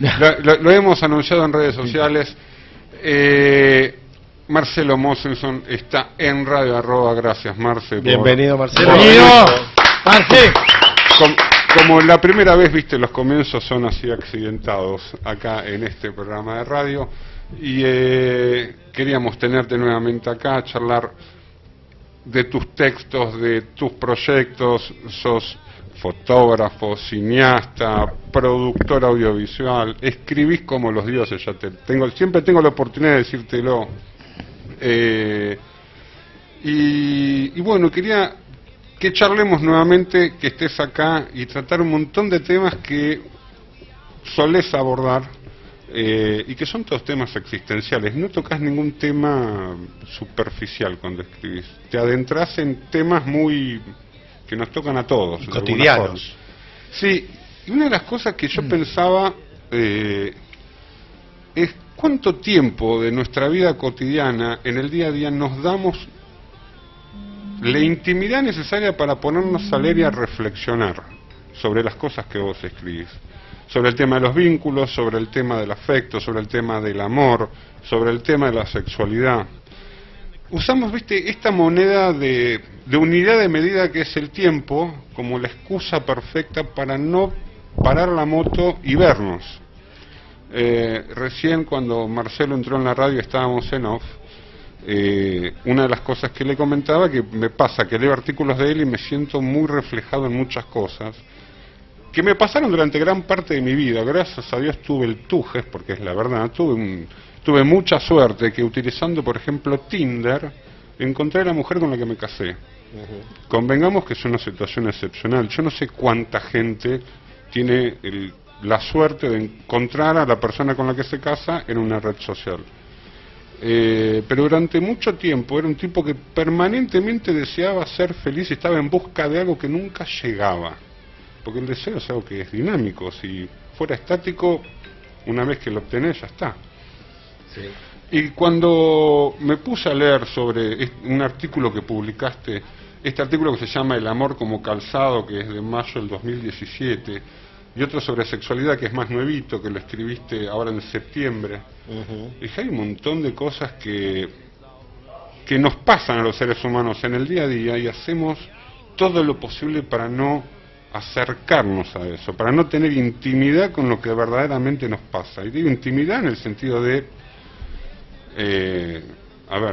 Lo hemos anunciado en redes sociales. Marcelo Mosenson está en Radio Arroba. Gracias, Marce. Bienvenido, Marcelo. Bienvenido, Marce. Como la primera vez, viste, los comienzos son así accidentados acá en este programa de radio. Y queríamos tenerte nuevamente acá, charlar de tus textos, de tus proyectos. Sos fotógrafo, cineasta, productor audiovisual, escribís como los dioses, siempre tengo la oportunidad de decírtelo. Y bueno, quería que charlemos nuevamente, que estés acá y tratar un montón de temas que solés abordar, y que son todos temas existenciales. No tocas ningún tema superficial cuando escribís, te adentrás en temas muy que nos tocan a todos, cotidianos. Sí, y una de las cosas que yo pensaba es cuánto tiempo de nuestra vida cotidiana, en el día a día, nos damos la intimidad necesaria para ponernos a leer y a reflexionar sobre las cosas que vos escribís, sobre el tema de los vínculos, sobre el tema del afecto, sobre el tema del amor, sobre el tema de la sexualidad. Usamos, viste, esta moneda de unidad de medida que es el tiempo como la excusa perfecta para no parar la moto y vernos. Recién cuando Marcelo entró en la radio estábamos en off. Una de las cosas que le comentaba, que me pasa que leo artículos de él y me siento muy reflejado en muchas cosas que me pasaron durante gran parte de mi vida. Gracias a Dios tuve el tujes, porque es la verdad, tuve mucha suerte que utilizando, por ejemplo, Tinder, encontré a la mujer con la que me casé. Convengamos que es una situación excepcional. Yo no sé cuánta gente tiene la suerte de encontrar a la persona con la que se casa en una red social. Pero durante mucho tiempo era un tipo que permanentemente deseaba ser feliz y estaba en busca de algo que nunca llegaba. Porque el deseo es algo que es dinámico. Si fuera estático, una vez que lo obtenés, ya está. Sí. Y cuando me puse a leer sobre un artículo que publicaste, este artículo que se llama El amor como calzado, que es de mayo del 2017, y otro sobre sexualidad que es más nuevito, que lo escribiste ahora en septiembre, dije, hay un montón de cosas que nos pasan a los seres humanos en el día a día y hacemos todo lo posible para no acercarnos a eso, para no tener intimidad con lo que verdaderamente nos pasa. Y digo intimidad en el sentido de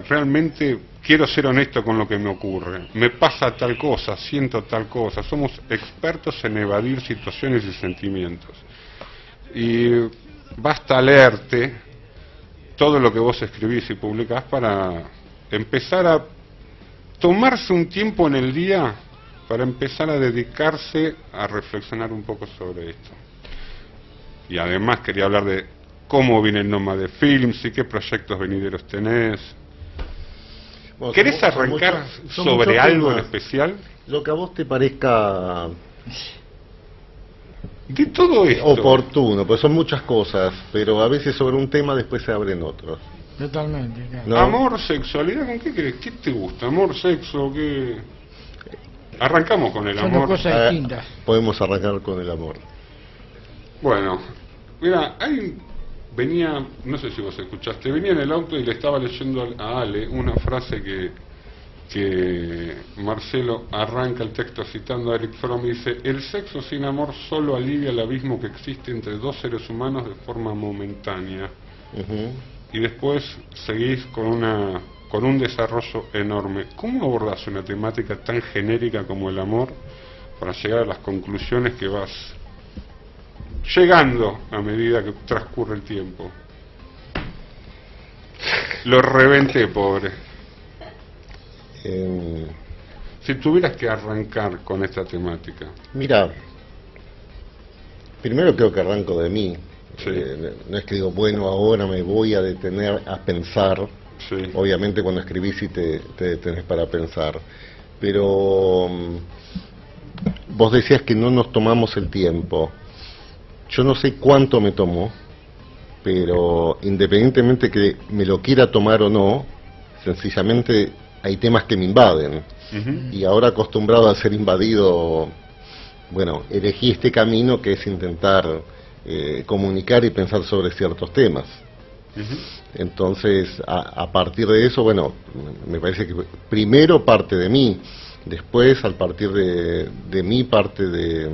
realmente quiero ser honesto con lo que me ocurre, me pasa tal cosa, siento tal cosa. Somos expertos en evadir situaciones y sentimientos, y basta leerte todo lo que vos escribís y publicás para empezar a tomarse un tiempo en el día para empezar a dedicarse a reflexionar un poco sobre esto. Y además quería hablar de cómo viene el Nómade Films y qué proyectos venideros tenés. Bueno, ¿querés arrancar sobre algo en especial? Lo que a vos te parezca de todo esto oportuno, pues son muchas cosas, pero a veces sobre un tema después se abren otros. Totalmente, claro. ¿No? Amor, sexualidad, ¿con qué crees? ¿Qué te gusta? ¿Amor, sexo? ¿Qué? Arrancamos con el amor. Son dos cosas distintas. Podemos arrancar con el amor. Bueno, mira, venía, no sé si vos escuchaste, venía en el auto y le estaba leyendo a Ale una frase que Marcelo arranca el texto citando a Eric Fromm y dice: el sexo sin amor solo alivia el abismo que existe entre dos seres humanos de forma momentánea. Y después seguís con un desarrollo enorme. ¿Cómo abordás una temática tan genérica como el amor para llegar a las conclusiones que vas llegando a medida que transcurre el tiempo? Lo reventé, pobre. Si tuvieras que arrancar con esta temática. Mira, primero creo que arranco de mí. Sí. No es que digo, bueno, ahora me voy a detener a pensar. Sí. Obviamente cuando escribís sí te detenés para pensar. Pero vos decías que no nos tomamos el tiempo. Yo no sé cuánto me tomó, pero independientemente que me lo quiera tomar o no, sencillamente hay temas que me invaden. Y ahora acostumbrado a ser invadido, bueno, elegí este camino que es intentar comunicar y pensar sobre ciertos temas. Entonces, a partir de eso, bueno, me parece que primero parte de mí, después al partir de mí parte de,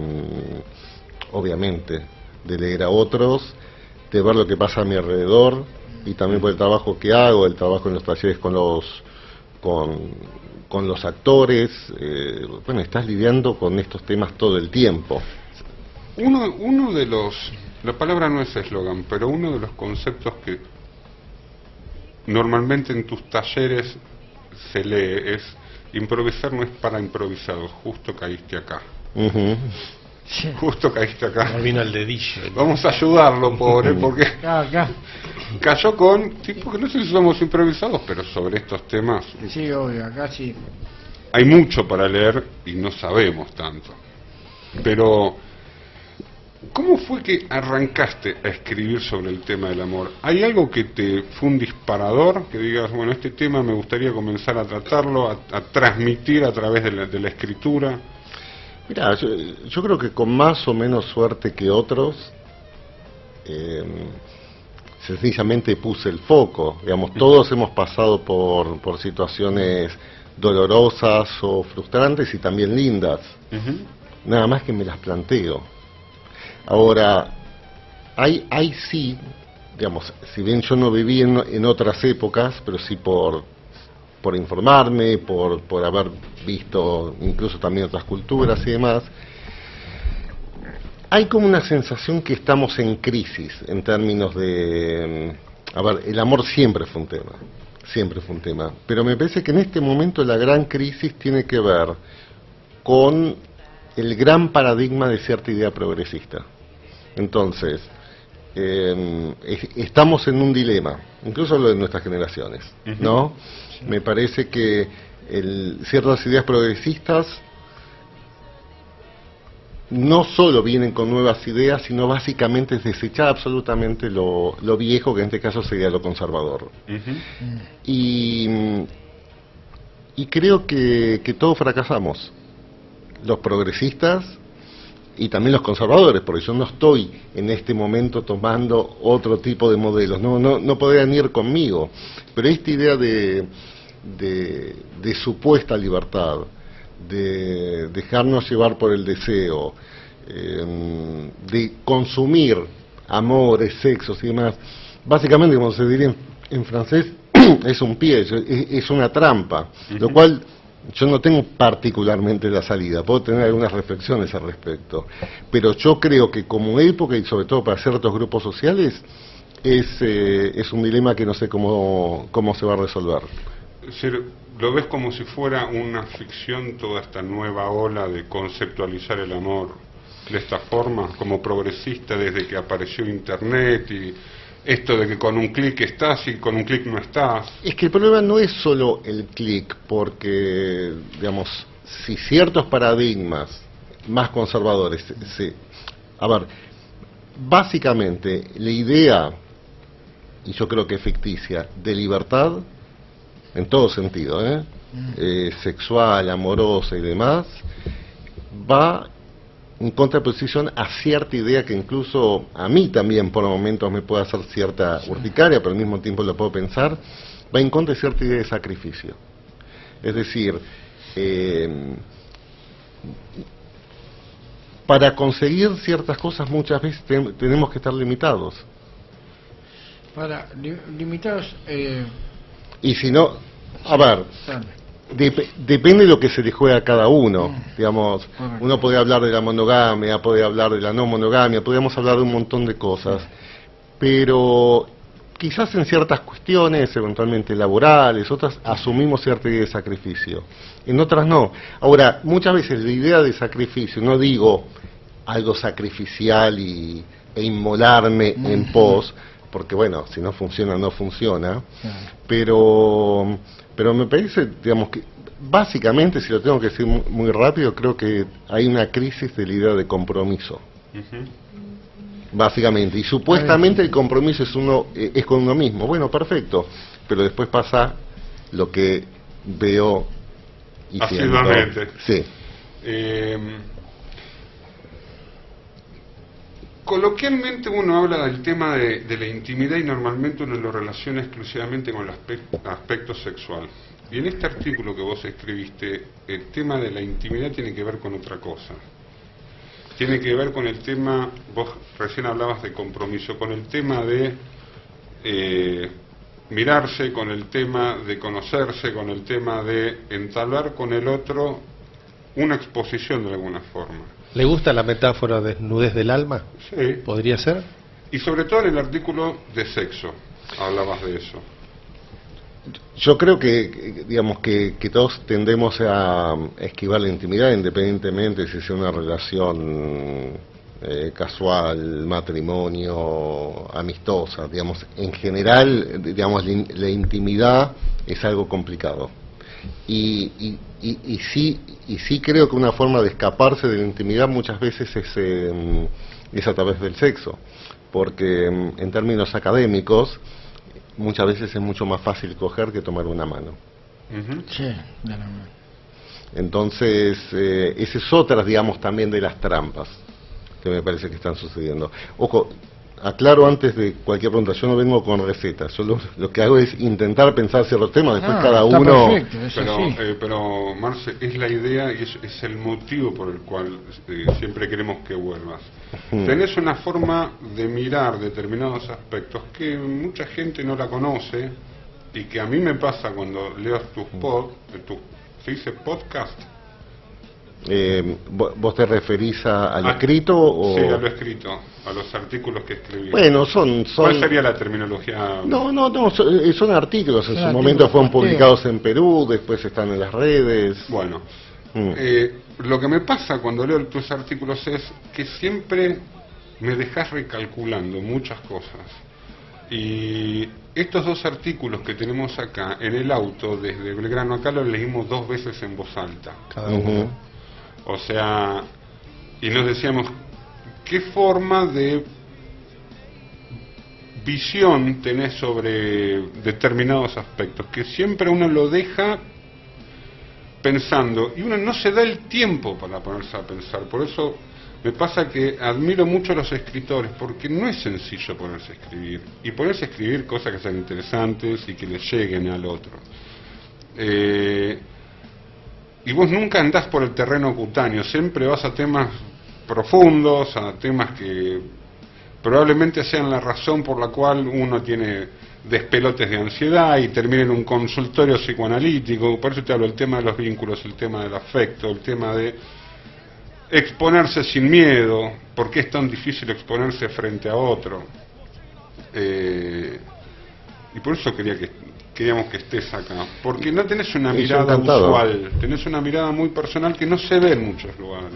obviamente, de leer a otros, de ver lo que pasa a mi alrededor, y también por el trabajo que hago, el trabajo en los talleres con los actores. Bueno, estás lidiando con estos temas todo el tiempo. Uno de los, la palabra no es eslogan, pero uno de los conceptos que normalmente en tus talleres se lee es: improvisar no es para improvisados. Justo caíste acá. Justo caíste acá. Ahí vino el dedillo. Vamos a ayudarlo, pobre, porque Acá. cayó con tipos que no sé si somos improvisados, pero sobre estos temas Sí, obvio, acá sí. hay mucho para leer y no sabemos tanto. Pero, ¿cómo fue que arrancaste a escribir sobre el tema del amor? ¿Hay algo que te fue un disparador? Que digas, bueno, este tema me gustaría comenzar a tratarlo, a transmitir a través de la escritura. Mira, yo creo que con más o menos suerte que otros, sencillamente puse el foco. Digamos, todos hemos pasado por situaciones dolorosas o frustrantes y también lindas. Nada más que me las planteo. Ahora, hay sí, digamos, si bien yo no viví en otras épocas, pero sí por informarme, por haber visto incluso también otras culturas y demás, hay como una sensación que estamos en crisis en términos de... A ver, el amor siempre fue un tema, pero me parece que en este momento la gran crisis tiene que ver con el gran paradigma de cierta idea progresista. Entonces, estamos en un dilema, incluso lo de nuestras generaciones, ¿no? Me parece que ciertas ideas progresistas no solo vienen con nuevas ideas, sino básicamente es desechar absolutamente lo viejo, que en este caso sería lo conservador. Y creo que todos fracasamos, los progresistas y también los conservadores, porque yo no estoy en este momento tomando otro tipo de modelos, no podrían ir conmigo, pero esta idea de supuesta libertad, de dejarnos llevar por el deseo, de consumir amores, sexos y demás, básicamente, como se diría en francés, es un piège, es una trampa, lo cual yo no tengo particularmente la salida, puedo tener algunas reflexiones al respecto, pero yo creo que como época y sobre todo para ciertos grupos sociales es un dilema que no sé cómo se va a resolver. Es decir, ¿lo ves como si fuera una ficción toda esta nueva ola de conceptualizar el amor de esta forma, como progresista desde que apareció Internet y esto de que con un clic estás y con un clic no estás? Es que el problema no es solo el clic, porque, digamos, si ciertos paradigmas más conservadores, a ver, básicamente la idea, y yo creo que es ficticia, de libertad, en todo sentido, sexual, amorosa y demás, va en contraposición a cierta idea que incluso a mí también por momentos me puede hacer cierta urticaria, pero al mismo tiempo lo puedo pensar, va en contra de cierta idea de sacrificio. Es decir, para conseguir ciertas cosas muchas veces tenemos que estar limitados. Limitados... Y si no, a ver, depende de lo que se le juega a cada uno. Digamos, uno puede hablar de la monogamia, puede hablar de la no monogamia, podemos hablar de un montón de cosas, pero quizás en ciertas cuestiones, eventualmente laborales, otras asumimos cierta idea de sacrificio, en otras no. Ahora, muchas veces la idea de sacrificio, no digo algo sacrificial e inmolarme en pos, porque bueno, si no funciona, no funciona, pero me parece, digamos, que básicamente, si lo tengo que decir muy rápido, creo que hay una crisis de la idea de compromiso. Básicamente, y supuestamente el compromiso es con uno mismo. Bueno, perfecto, pero después pasa lo que veo y siento. Sí. Coloquialmente uno habla del tema de la intimidad y normalmente uno lo relaciona exclusivamente con el aspecto sexual. Y en este artículo que vos escribiste, el tema de la intimidad tiene que ver con otra cosa. Tiene que ver con el tema, vos recién hablabas de compromiso, con el tema de mirarse, con el tema de conocerse, con el tema de entablar con el otro una exposición de alguna forma. ¿Le gusta la metáfora de desnudez del alma? Sí. ¿Podría ser? Y sobre todo en el artículo de sexo, hablabas de eso. Yo creo que digamos que todos tendemos a esquivar la intimidad, independientemente si sea una relación casual, matrimonio, amistosa. Digamos, en general, digamos, la intimidad es algo complicado. Y sí creo que una forma de escaparse de la intimidad muchas veces es a través del sexo, porque en términos académicos muchas veces es mucho más fácil coger que tomar una mano. Sí, de la mano. Entonces, esa es otra, digamos, también de las trampas que me parece que están sucediendo. Ojo, aclaro antes de cualquier pregunta, yo no vengo con recetas, yo lo que hago es intentar pensar ciertos temas, después cada está uno... perfecto, es así. Pero Marce, es la idea y es el motivo por el cual siempre queremos que vuelvas. Tenés una forma de mirar determinados aspectos que mucha gente no la conoce y que a mí me pasa cuando leo tus ¿se dice podcast? ¿Vos te referís al escrito o...? Sí, a lo escrito, a los artículos que escribí. Bueno, ¿Cuál sería la terminología? No, son artículos, en su Son momento artículos, fueron publicados en Perú, después están en las redes. Bueno, lo que me pasa cuando leo tus artículos es que siempre me dejas recalculando muchas cosas. Y estos dos artículos que tenemos acá en el auto desde Belgrano, acá los leímos 2 veces en voz alta. Cada uno. O sea, y nos decíamos, ¿qué forma de visión tenés sobre determinados aspectos? Que siempre uno lo deja pensando y uno no se da el tiempo para ponerse a pensar. Por eso me pasa que admiro mucho a los escritores, porque no es sencillo ponerse a escribir. Y ponerse a escribir cosas que sean interesantes y que le lleguen al otro. Y vos nunca andás por el terreno cutáneo, siempre vas a temas profundos, a temas que probablemente sean la razón por la cual uno tiene despelotes de ansiedad y termina en un consultorio psicoanalítico. Por eso te hablo del tema de los vínculos, el tema del afecto, el tema de exponerse sin miedo, por qué es tan difícil exponerse frente a otro. Y por eso queríamos que estés acá, porque no tenés una mirada usual, tenés una mirada muy personal que no se ve en muchos lugares.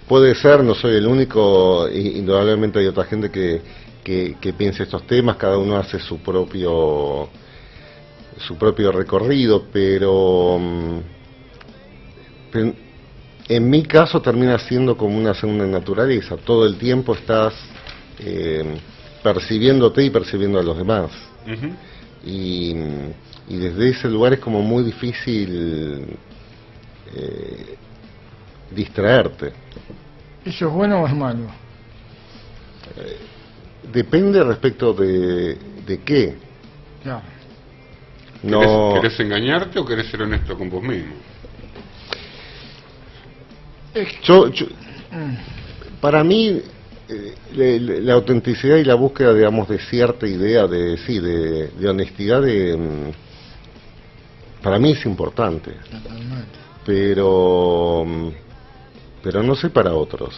Puede ser, no soy el único, indudablemente hay otra gente que piensa estos temas, cada uno hace su propio recorrido, pero en mi caso termina siendo como una segunda naturaleza, todo el tiempo estás percibiéndote y percibiendo a los demás. Y desde ese lugar es como muy difícil distraerte. ¿Eso es bueno o es malo? Depende respecto de qué. Claro. No. ¿Querés engañarte o querés ser honesto con vos mismo? Para mí la autenticidad y la búsqueda, digamos, de cierta idea de honestidad, para mí es importante. Pero no sé para otros.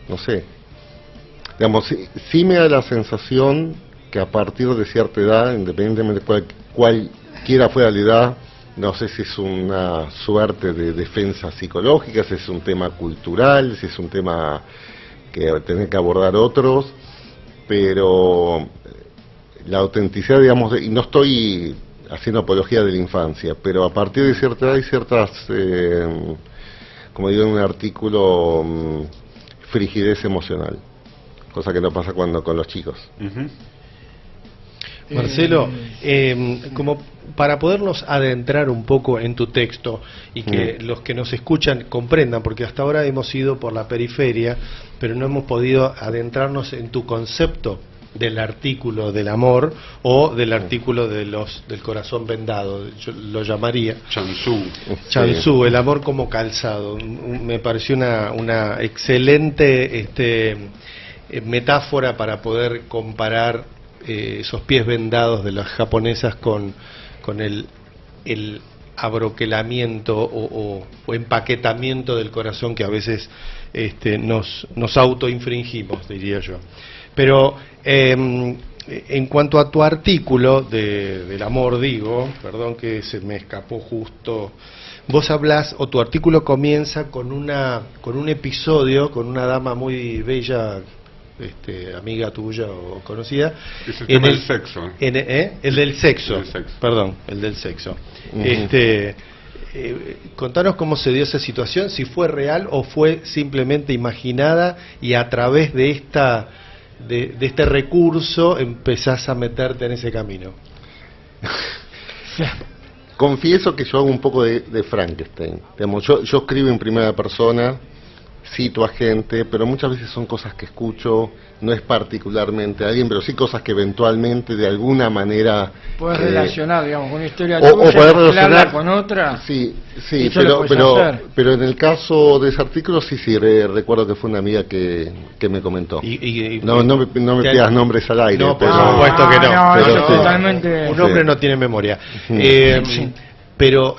No sé. Digamos, sí me da la sensación que a partir de cierta edad, independientemente de cualquiera fuera la edad, no sé si es una suerte de defensa psicológica, si es un tema cultural, si es un tema que tienen que abordar otros, pero la autenticidad, digamos, y no estoy haciendo apología de la infancia, pero a partir de cierta edad hay ciertas, como digo en un artículo, frigidez emocional, cosa que no pasa con los chicos. Marcelo, como para podernos adentrar un poco en tu texto y que los que nos escuchan comprendan, porque hasta ahora hemos ido por la periferia, pero no hemos podido adentrarnos en tu concepto del artículo del amor o del artículo del corazón vendado, yo lo llamaría Chanzú, el amor como calzado. Me pareció una excelente metáfora para poder comparar esos pies vendados de las japonesas con el abroquelamiento o empaquetamiento del corazón que a veces nos autoinfringimos, diría yo. Pero en cuanto a tu artículo del amor, perdón que se me escapó justo, vos hablás, o tu artículo comienza con un episodio con una dama muy bella, amiga tuya o conocida. Es el tema del sexo. El del sexo. Perdón, el del sexo. Contanos cómo se dio esa situación, si fue real o fue simplemente imaginada y a través de este recurso empezás a meterte en ese camino. Confieso que yo hago un poco de Frankenstein. Digamos, yo escribo en primera persona, cito a gente, pero muchas veces son cosas que escucho, no es particularmente a alguien, pero sí cosas que eventualmente de alguna manera puedes relacionar, digamos, una historia o tuya, poder relacionar con otra. Sí, pero en el caso de ese artículo sí recuerdo que fue una amiga que me comentó. No me pidas nombres al aire. No, por supuesto que no. Pero sí. Totalmente. Un hombre no tiene memoria. Pero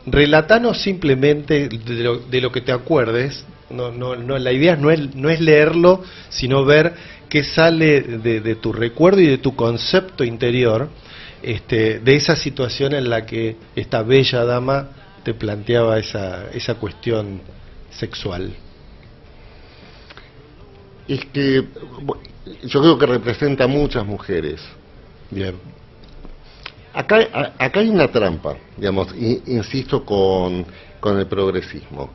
relatanos simplemente de lo que te acuerdes. No, la idea no es leerlo, sino ver qué sale de tu recuerdo y de tu concepto interior, de esa situación en la que esta bella dama te planteaba esa cuestión sexual. Es que yo creo que representa a muchas mujeres. Bien. Acá hay una trampa, digamos, insisto, con el progresismo,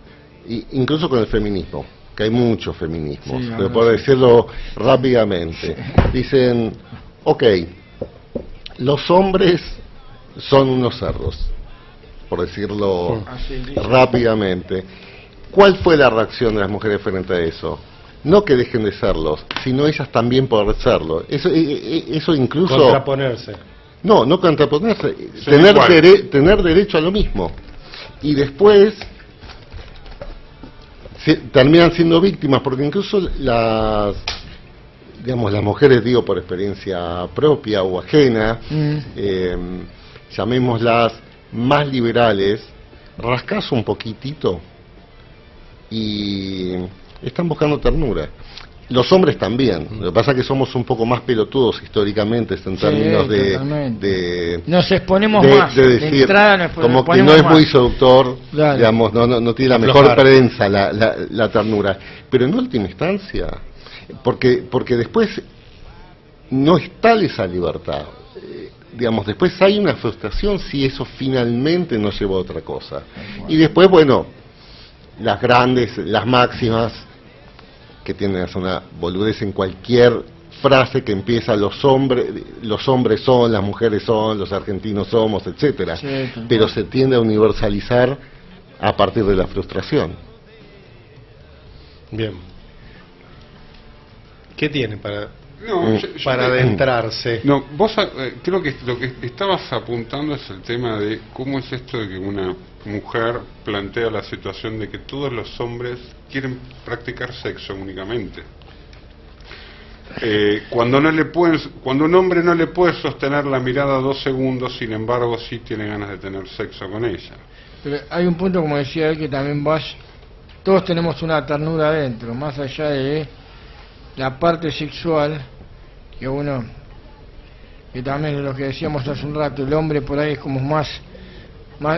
incluso con el feminismo, que hay muchos feminismos, pero por decirlo rápidamente, dicen, ok, los hombres son unos cerdos, por decirlo rápidamente. ¿Cuál fue la reacción de las mujeres frente a eso? No que dejen de serlos, sino ellas también poder serlo. Eso incluso... Contraponerse. No contraponerse, tener derecho a lo mismo. Y después terminan siendo víctimas, porque incluso las mujeres, digo por experiencia propia o ajena, llamémoslas más liberales, rascas un poquitito y están buscando ternura. Los hombres también. Lo que pasa es que somos un poco más pelotudos históricamente en términos de nos exponemos más. De decir, entrada como que no es muy seductor, digamos, no tiene la mejor prensa la ternura. Pero en última instancia, porque después no es tal esa libertad. Digamos, después hay una frustración si eso finalmente no lleva a otra cosa. Y después, bueno, las grandes, las máximas, que tienen una boludez en cualquier frase que empieza los hombres son, las mujeres son, los argentinos somos, etcétera, pero se tiende a universalizar a partir de la frustración. Bien. ¿Qué tiene para adentrarse? No, vos creo que lo que estabas apuntando es el tema de cómo es esto de que una mujer plantea la situación de que todos los hombres quieren practicar sexo únicamente. Cuando un hombre no le puede sostener la mirada 2 segundos, sin embargo sí tiene ganas de tener sexo con ella. Pero hay un punto, como decía él, que también todos tenemos una ternura adentro, más allá de la parte sexual, que también es lo que decíamos hace un rato, el hombre por ahí es como más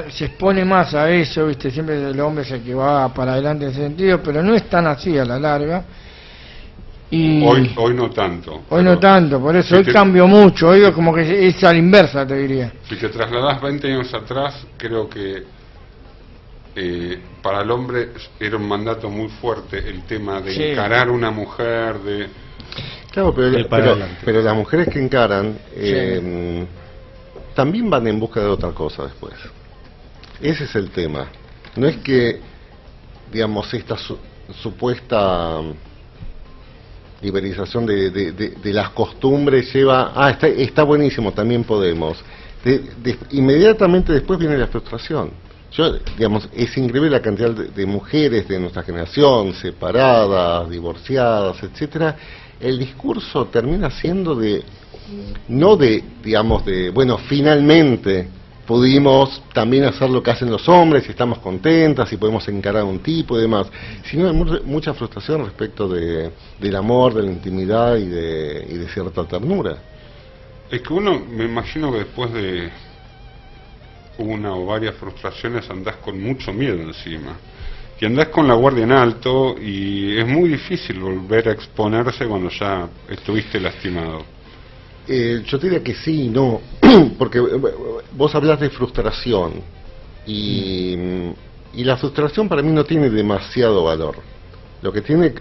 se expone más a eso, ¿viste? Siempre el hombre es el que va para adelante en ese sentido, pero no es tan así a la larga. Y hoy no tanto. Hoy no tanto, por eso hoy cambió mucho, hoy como que es a la inversa, te diría. Si te trasladás 20 años atrás, creo que para el hombre era un mandato muy fuerte el tema de encarar una mujer, Claro, el para adelante. pero las mujeres que encaran también van en busca de otra cosa después. Ese es el tema. No es que, digamos, esta supuesta liberalización de las costumbres lleva, está buenísimo, también podemos. Inmediatamente después viene la frustración. Digamos, es increíble la cantidad de mujeres de nuestra generación, separadas, divorciadas, etcétera. El discurso termina siendo bueno, finalmente pudimos también hacer lo que hacen los hombres y estamos contentas y podemos encarar a un tipo y demás, sino hay mucha frustración respecto del amor, de la intimidad y de cierta ternura. Es que uno, me imagino que después de una o varias frustraciones andás con mucho miedo encima y andás con la guardia en alto y es muy difícil volver a exponerse cuando ya estuviste lastimado. Yo te diría que sí y no, porque vos hablas de frustración y la frustración para mí no tiene demasiado valor. Lo que tiene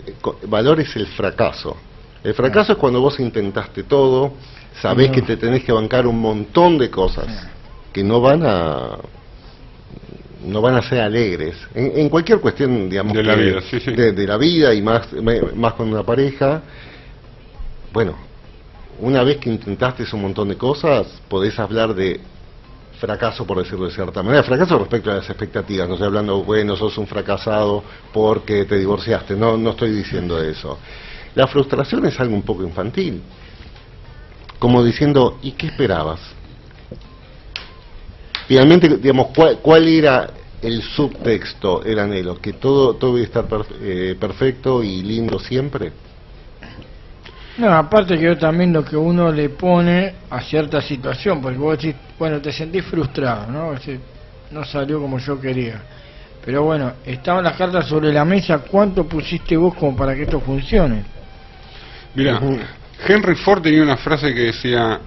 valor es el fracaso. El fracaso es cuando vos intentaste todo, sabés que te tenés que bancar un montón de cosas que no van a ser alegres en cualquier cuestión, digamos, de la vida, sí. De la vida y más con una pareja. Bueno, una vez que intentaste un montón de cosas, podés hablar de fracaso, por decirlo de cierta manera, fracaso respecto a las expectativas. No estoy hablando, bueno, sos un fracasado porque te divorciaste, no estoy diciendo eso. La frustración es algo un poco infantil, como diciendo, ¿y qué esperabas? Finalmente, digamos, ¿cuál era el subtexto, el anhelo? ¿Que todo iba a estar perfecto y lindo siempre? No, aparte que yo también lo que uno le pone a cierta situación, porque vos decís, bueno, te sentís frustrado, ¿no? No salió como yo quería. Pero bueno, estaban las cartas sobre la mesa, ¿cuánto pusiste vos como para que esto funcione? Mira, Henry Ford tenía una frase que decía,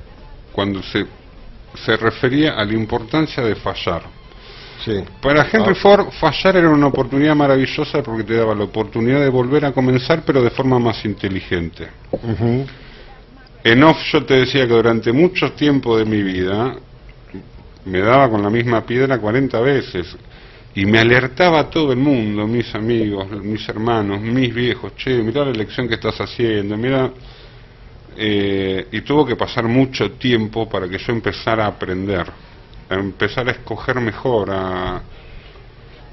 cuando se refería a la importancia de fallar. Sí. Para Henry Ford, fallar era una oportunidad maravillosa porque te daba la oportunidad de volver a comenzar, pero de forma más inteligente. En off yo te decía que durante mucho tiempo de mi vida me daba con la misma piedra 40 veces y me alertaba a todo el mundo, mis amigos, mis hermanos, mis viejos, che, mirá la elección que estás haciendo, mirá, y tuvo que pasar mucho tiempo para que yo empezara a aprender, a empezar a escoger mejor,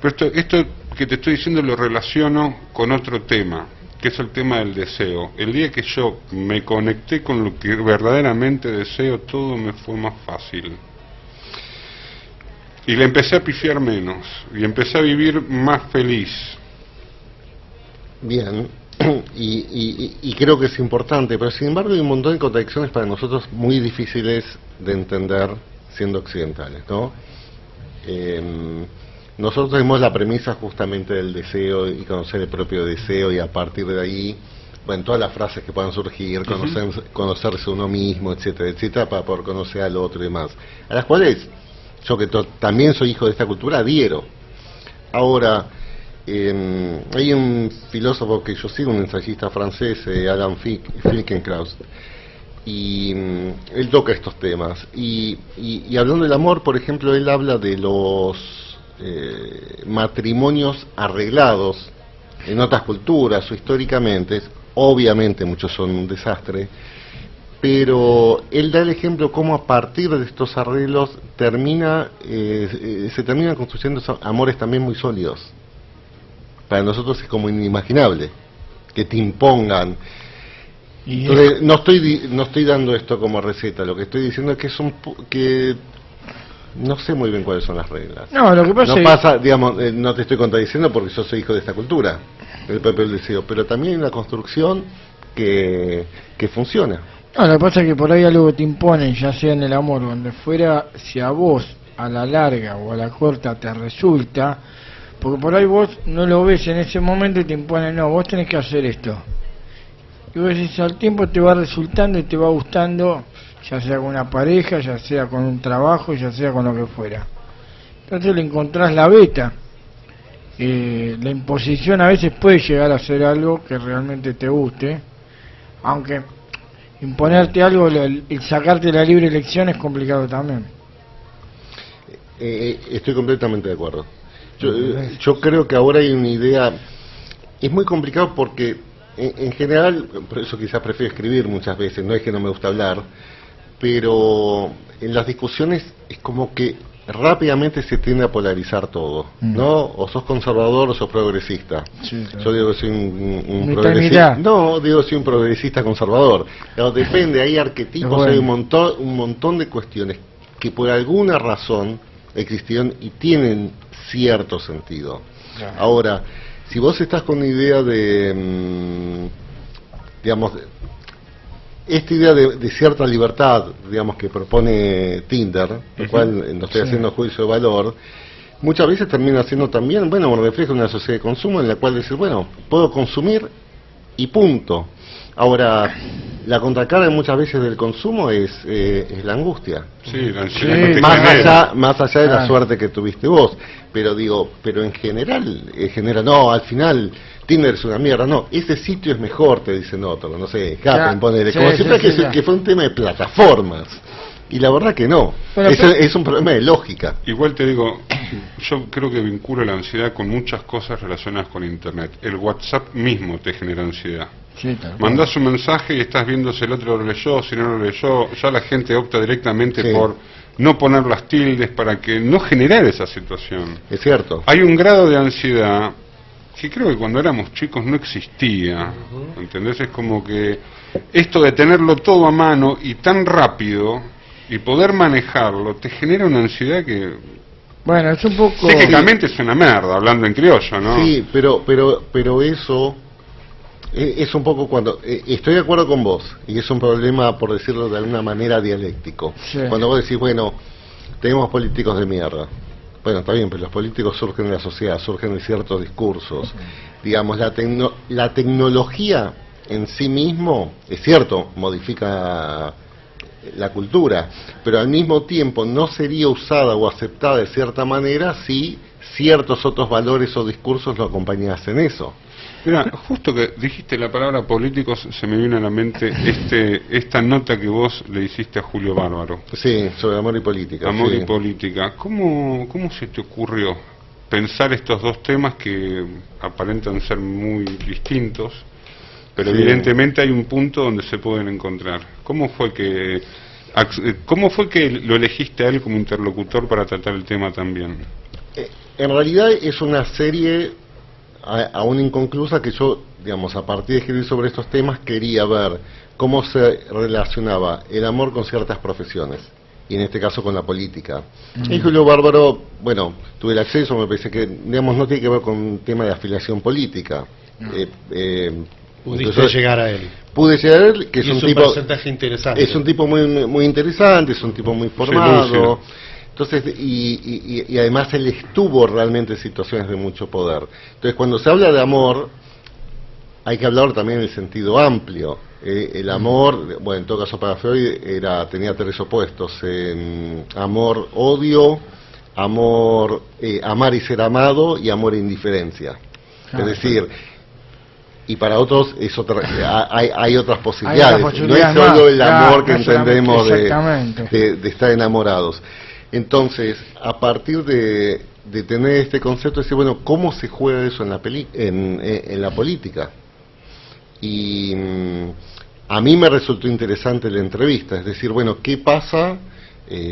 Pero esto que te estoy diciendo lo relaciono con otro tema, que es el tema del deseo. El día que yo me conecté con lo que verdaderamente deseo, todo me fue más fácil. Y le empecé a pifiar menos, y empecé a vivir más feliz. Bien, y creo que es importante, pero sin embargo hay un montón de contradicciones para nosotros muy difíciles de entender siendo occidentales, ¿no? Nosotros tenemos la premisa justamente del deseo y conocer el propio deseo, y a partir de ahí, bueno, todas las frases que puedan surgir, conocerse uno mismo, etcétera, etcétera, para poder conocer al otro y demás, a las cuales yo que también soy hijo de esta cultura adhiero. Ahora, hay un filósofo que yo sigo, un ensayista francés, Adam Finkielkraut, y él toca estos temas y hablando del amor, por ejemplo, él habla de los matrimonios arreglados en otras culturas o históricamente. Obviamente muchos son un desastre, pero él da el ejemplo cómo a partir de estos arreglos se terminan construyendo amores también muy sólidos. Para nosotros es como inimaginable que te impongan. Entonces, no estoy dando esto como receta, lo que estoy diciendo es que no sé muy bien cuáles son las reglas. No, lo que pasa digamos, no te estoy contradiciendo porque yo soy hijo de esta cultura, el propio deseo, pero también hay una construcción que funciona. No, lo que pasa es que por ahí algo que te imponen, ya sea en el amor o donde fuera, si a vos a la larga o a la corta te resulta, porque por ahí vos no lo ves en ese momento y te imponen, no, vos tenés que hacer esto. Y vos decís, al tiempo te va resultando y te va gustando, ya sea con una pareja, ya sea con un trabajo, ya sea con lo que fuera. Entonces le encontrás la beta. La imposición a veces puede llegar a ser algo que realmente te guste, aunque imponerte algo y sacarte la libre elección es complicado también. Estoy completamente de acuerdo. Yo creo que ahora hay una idea, es muy complicado porque en general, por eso quizás prefiero escribir muchas veces, no es que no me gusta hablar, pero en las discusiones es como que rápidamente se tiende a polarizar todo, ¿no? O sos conservador o sos progresista. Sí, claro. Yo digo que soy un progresista. No, digo que soy un progresista conservador. Pero depende, hay arquetipos, bueno. hay un montón de cuestiones que por alguna razón existieron y tienen cierto sentido. Claro. Ahora, si vos estás con una idea de, digamos, esta idea de cierta libertad, digamos, que propone Tinder, lo cual no estoy haciendo juicio de valor, muchas veces termina siendo también, bueno, un reflejo de una sociedad de consumo en la cual decir, bueno, puedo consumir y punto. Ahora, la contracara muchas veces del consumo es la angustia. Sí, la ansiedad. Sí, más allá de la suerte que tuviste vos. Pero digo, pero en general, no, al final Tinder es una mierda, no, ese sitio es mejor, te dicen otro, no sé, Happen, ponele, como siempre que fue un tema de plataformas. Y la verdad que no, es un problema de lógica. Igual te digo, yo creo que vinculo la ansiedad con muchas cosas relacionadas con Internet. El WhatsApp mismo te genera ansiedad. Sí, mandás un mensaje y estás viendo si el otro lo leyó, si no lo leyó, ya la gente opta directamente por no poner las tildes para que no generar esa situación. Es cierto. Hay un grado de ansiedad que creo que cuando éramos chicos no existía, ¿entendés? Es como que esto de tenerlo todo a mano y tan rápido y poder manejarlo te genera una ansiedad que... Bueno, es un poco... Técnicamente es una merda, hablando en criollo, ¿no? Sí, pero eso... Es un poco cuando... estoy de acuerdo con vos, y es un problema, por decirlo de alguna manera, dialéctico. Sí. Cuando vos decís, bueno, tenemos políticos de mierda. Bueno, está bien, pero los políticos surgen de la sociedad, surgen de ciertos discursos. Digamos, la tecnología en sí mismo, es cierto, modifica la cultura, pero al mismo tiempo no sería usada o aceptada de cierta manera si ciertos otros valores o discursos lo acompañasen eso. Mira, justo que dijiste la palabra políticos, se me vino a la mente esta nota que vos le hiciste a Julio Bárbaro. Sí, sobre amor y política. Amor y política. ¿Cómo se te ocurrió pensar estos dos temas que aparentan ser muy distintos, pero evidentemente hay un punto donde se pueden encontrar? ¿Cómo fue que lo elegiste a él como interlocutor para tratar el tema también? En realidad es una serie... aún inconclusa que yo, digamos, a partir de escribir sobre estos temas quería ver cómo se relacionaba el amor con ciertas profesiones, y en este caso con la política. Y Julio Bárbaro, bueno, tuve el acceso, me parece que, digamos, no tiene que ver con un tema de afiliación política. Pudiste llegar a él. Pude llegar a él, que es un tipo... porcentaje interesante. Es un tipo muy interesante, es un tipo muy formado... Entonces, y además él estuvo realmente en situaciones de mucho poder. Entonces, cuando se habla de amor, hay que hablar también en el sentido amplio. El amor, bueno, en todo caso para Freud tenía tres opuestos: amor, odio, amar y ser amado, y amor e indiferencia. Es decir, y para otros es hay otras posibilidades. No es solo el amor que entendemos de estar enamorados. Entonces, a partir de tener este concepto, decir, bueno, ¿cómo se juega eso en la política? Y a mí me resultó interesante la entrevista, es decir, bueno, ¿qué pasa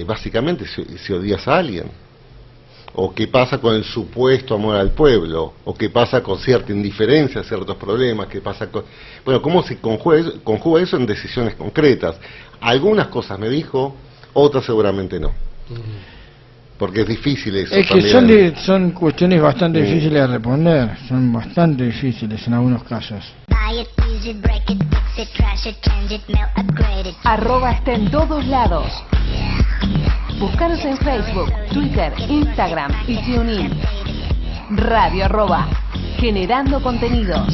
básicamente si odias a alguien? ¿O qué pasa con el supuesto amor al pueblo? ¿O qué pasa con cierta indiferencia a ciertos problemas? ¿Qué pasa con... Bueno, ¿cómo se conjuga eso en decisiones concretas? Algunas cosas me dijo, otras seguramente no. Porque es difícil eso. Es que son cuestiones bastante difíciles de responder, son bastante difíciles en algunos casos. @ está en todos lados. Búscanos en Facebook, Twitter, Instagram y TuneIn. Radio @ generando contenidos.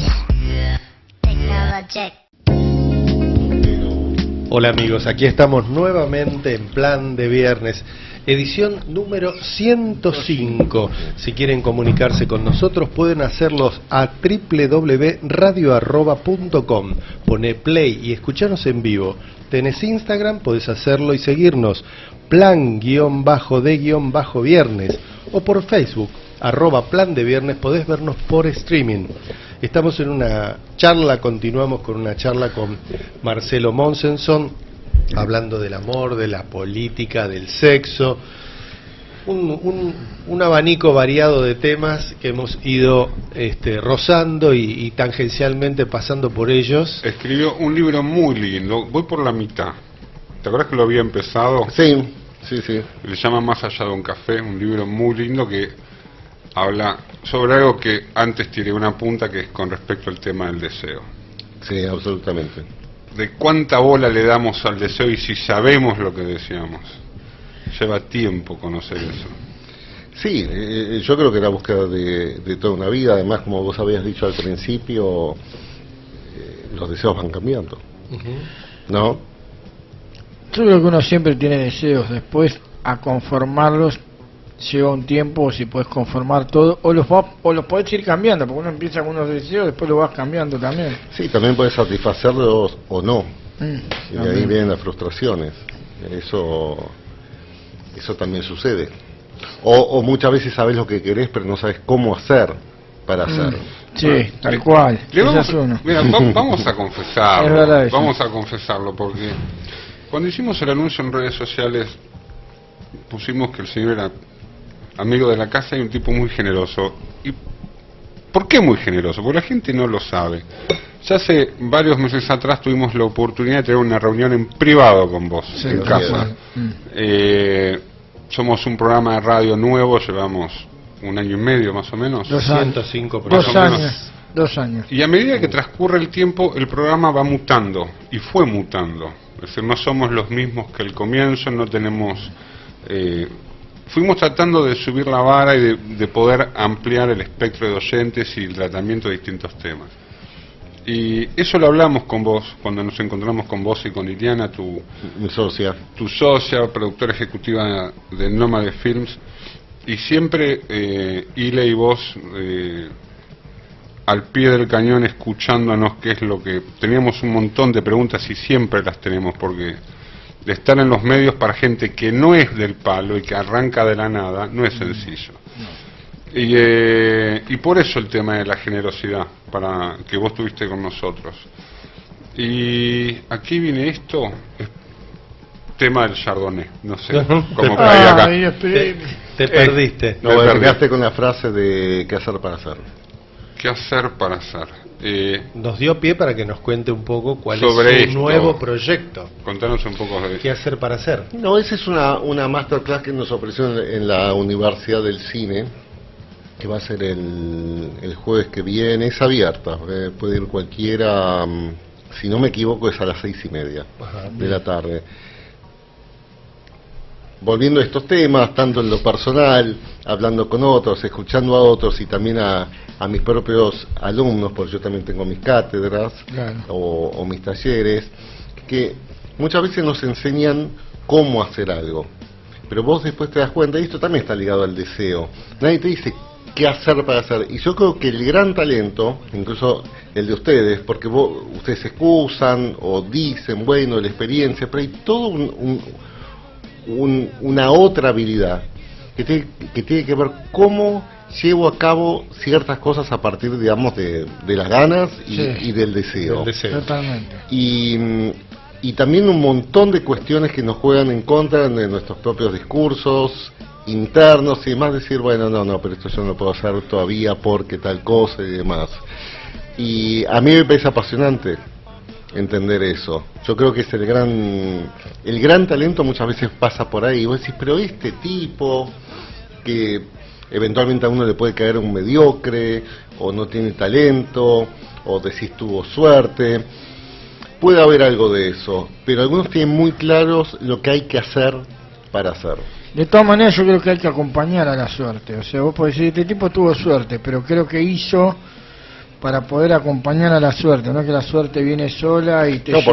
Hola amigos, aquí estamos nuevamente en plan de viernes. edición número 105. Si quieren comunicarse con nosotros pueden hacerlos a www.radio@.com. Pone play y escuchanos en vivo. Tenés Instagram, podés hacerlo y seguirnos, plan_de_viernes, o por Facebook, @plan de viernes, podés vernos por streaming. Estamos en una charla, continuamos con una charla con Marcelo Monsenson, hablando del amor, de la política, del sexo, un abanico variado de temas que hemos ido rozando y tangencialmente pasando por ellos. Escribió un libro muy lindo, voy por la mitad. ¿Te acuerdas que lo había empezado? Sí. Le llama Más allá de un café, un libro muy lindo que habla sobre algo que antes tiré una punta, que es con respecto al tema del deseo. Sí, absolutamente. De cuánta bola le damos al deseo y si sabemos lo que deseamos. Lleva tiempo conocer eso. Sí, yo creo que la búsqueda de toda una vida, además, como vos habías dicho al principio, los deseos van cambiando, ¿no? Yo creo que uno siempre tiene deseos, después a conformarlos lleva un tiempo, o si puedes conformar todo, o los podés ir cambiando, porque uno empieza con unos deseos, después lo vas cambiando también. Sí, también puedes satisfacerlos o no, y de ahí también vienen las frustraciones. Eso también sucede. O muchas veces sabes lo que querés, pero no sabes cómo hacer para hacerlo. Sí, tal cual. Vamos a confesarlo. Es verdad eso. Vamos a confesarlo, porque cuando hicimos el anuncio en redes sociales pusimos que el señor era amigo de la casa y un tipo muy generoso. ¿Y por qué muy generoso? Porque la gente no lo sabe. Ya hace varios meses atrás tuvimos la oportunidad de tener una reunión en privado con vos, sí, en casa. Somos un programa de radio nuevo, llevamos 1 año y medio más o menos. 105 programas. 2 años. Y a medida que transcurre el tiempo, el programa va mutando, y fue mutando. Es decir, no somos los mismos que el comienzo, no tenemos... fuimos tratando de subir la vara y de poder ampliar el espectro de oyentes y el tratamiento de distintos temas. Y eso lo hablamos con vos, cuando nos encontramos con vos y con Iliana, mi socia. Tu socia, productora ejecutiva de Nómade Films, y siempre Ile y vos al pie del cañón escuchándonos, qué es lo que... Teníamos un montón de preguntas y siempre las tenemos, porque de estar en los medios para gente que no es del palo y que arranca de la nada, no es sencillo. Y por eso el tema de la generosidad, para que vos tuviste con nosotros. Y aquí viene esto, es tema del Chardonnay, no sé cómo caí acá. Te perdiste. No, me quedaste con la frase de ¿qué hacer para hacer? ¿Qué hacer para hacer? Nos dio pie para que nos cuente un poco cuál sobre es su nuevo proyecto. Contanos un poco de ¿Qué hacer para hacer? No, esa es una masterclass que nos ofreció en la Universidad del Cine, que va a ser el jueves que viene. Es abierta, puede ir cualquiera, si no me equivoco es a las 6:30 de la tarde. Volviendo a estos temas, tanto en lo personal, hablando con otros, escuchando a otros y también a mis propios alumnos, porque yo también tengo mis cátedras, claro, o mis talleres, que muchas veces nos enseñan cómo hacer algo, pero vos después te das cuenta, y esto también está ligado al deseo, nadie te dice qué hacer para hacer, y yo creo que el gran talento, incluso el de ustedes, porque ustedes se excusan o dicen, bueno, la experiencia, pero hay todo una otra habilidad que tiene que ver cómo llevo a cabo ciertas cosas a partir, digamos, de las ganas y del deseo. Totalmente. Y también un montón de cuestiones que nos juegan en contra de nuestros propios discursos internos y demás, decir, bueno, no, pero esto yo no lo puedo hacer todavía porque tal cosa y demás. Y a mí me parece apasionante entender eso. Yo creo que es el gran talento muchas veces pasa por ahí. Vos decís, pero este tipo que eventualmente a uno le puede caer un mediocre, o no tiene talento, o decís tuvo suerte, puede haber algo de eso, pero algunos tienen muy claros lo que hay que hacer para hacer. De todas maneras yo creo que hay que acompañar a la suerte, o sea, vos podés decir, este tipo tuvo suerte, pero creo que hizo para poder acompañar a la suerte, no que la suerte viene sola y te lleva.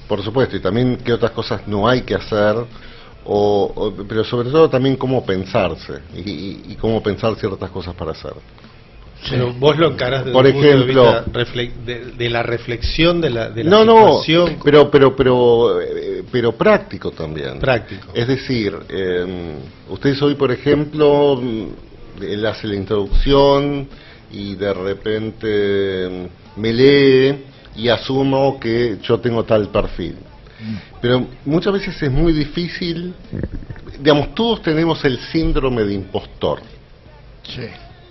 Por supuesto, y también qué otras cosas no hay que hacer, pero sobre todo también cómo pensarse y cómo pensar ciertas cosas para hacer. Pero vos lo encarás desde Por un punto ejemplo, de vista de la reflexión de la no, situación. pero práctico también. Práctico. Es decir, ustedes hoy, por ejemplo, él hace la introducción y de repente me lee y asumo que yo tengo tal perfil. Pero muchas veces es muy difícil, digamos, todos tenemos el síndrome de impostor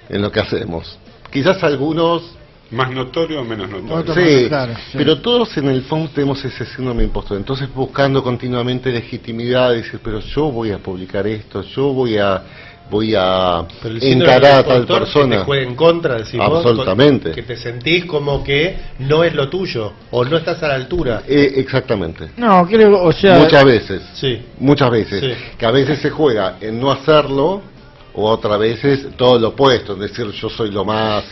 en lo que hacemos. Quizás algunos... ¿Más notorio o menos notorio? Sí, Claro, sí. pero todos en el fondo tenemos ese síndrome de impostor. Entonces buscando continuamente legitimidad, decir, pero yo voy a publicar esto, yo voy a Pero el síndrome encarar del a tal impostor persona. que te juega en contra, decís vos, Absolutamente. que te sentís como que no es lo tuyo o no estás a la altura. Exactamente. No, creo, o sea... Muchas veces. Sí. Muchas veces. Sí. Que a veces se juega en no hacerlo, o otras veces todo lo opuesto, en decir yo soy lo más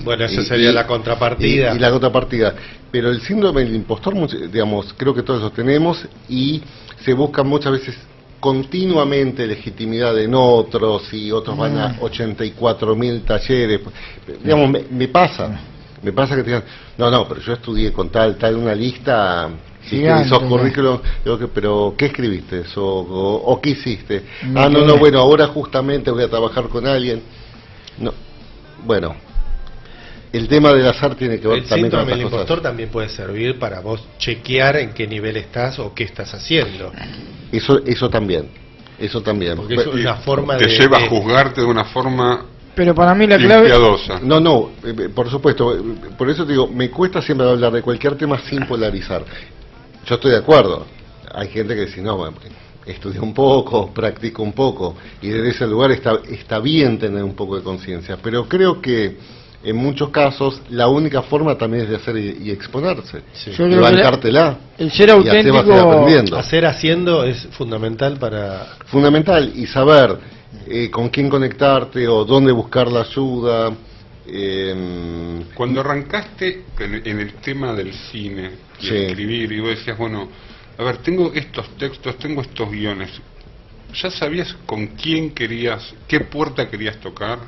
Bueno, esa sería la contrapartida. Y la contrapartida. Pero el síndrome del impostor, digamos, creo que todos lo tenemos y se busca muchas veces continuamente legitimidad en otros y otros van a 84.000 talleres. Digamos, me pasa que te digan, no, pero yo estudié con tal, una lista... Si esos currículum, pero ¿qué escribiste? ¿O qué hiciste? No, bueno, ahora justamente voy a trabajar con alguien. No, bueno, el tema del azar tiene que ver también con el síndrome del otras impostor cosas. también puede servir para vos chequear en qué nivel estás o qué estás haciendo. Eso también. Porque es una forma te lleva a juzgarte de una forma Pero para mí la clave... limpiadosa. No, por supuesto, por eso te digo, me cuesta siempre hablar de cualquier tema sin polarizar. Yo estoy de acuerdo. Hay gente que dice, no, estudia un poco, practica un poco, y desde ese lugar está bien tener un poco de conciencia. Pero creo que en muchos casos la única forma también es de hacer y exponerse. Sí. Yo Y creo que bancártela. el ser Y así vas a ir auténtico... aprendiendo. Hacer haciendo es fundamental para... Fundamental, y saber con quién conectarte o dónde buscar la ayuda. Cuando arrancaste en el tema del cine y Sí. escribir, y vos decías, bueno, a ver, tengo estos textos, tengo estos guiones, ¿ya sabías con quién querías, qué puerta querías tocar?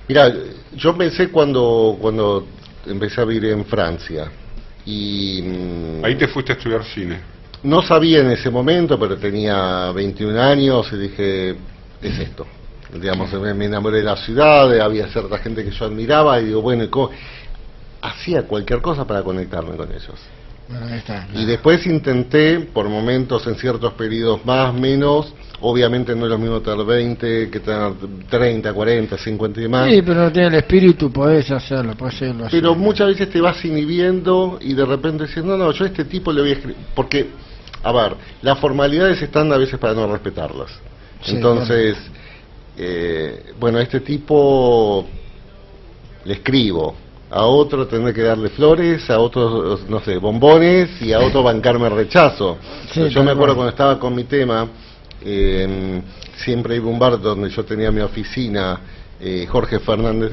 Mira, yo pensé cuando empecé a vivir en Francia y Ahí te fuiste a estudiar cine. no sabía en ese momento, pero tenía 21 años y dije, es esto. Digamos, me enamoré de la ciudad, había cierta gente que yo admiraba y digo, bueno, hacía cualquier cosa para conectarme con ellos. Bueno, ahí está. Y después intenté, por momentos, en ciertos periodos más, menos, obviamente no es lo mismo tener 20 que tener 30, 40, 50 y más. Sí, pero no tiene el espíritu, podés hacerlo así. Pero muchas veces te vas inhibiendo y de repente dices, no, yo a este tipo le voy a escribir. Porque, a ver, las formalidades están a veces para no respetarlas. Sí, Entonces, bueno, a este tipo le escribo, a otro tendré que darle flores, a otro, no sé, bombones, y a otro bancarme rechazo. Sí, Yo me acuerdo cual. cuando estaba con mi tema, siempre iba a un bar donde yo tenía mi oficina, Jorge Fernández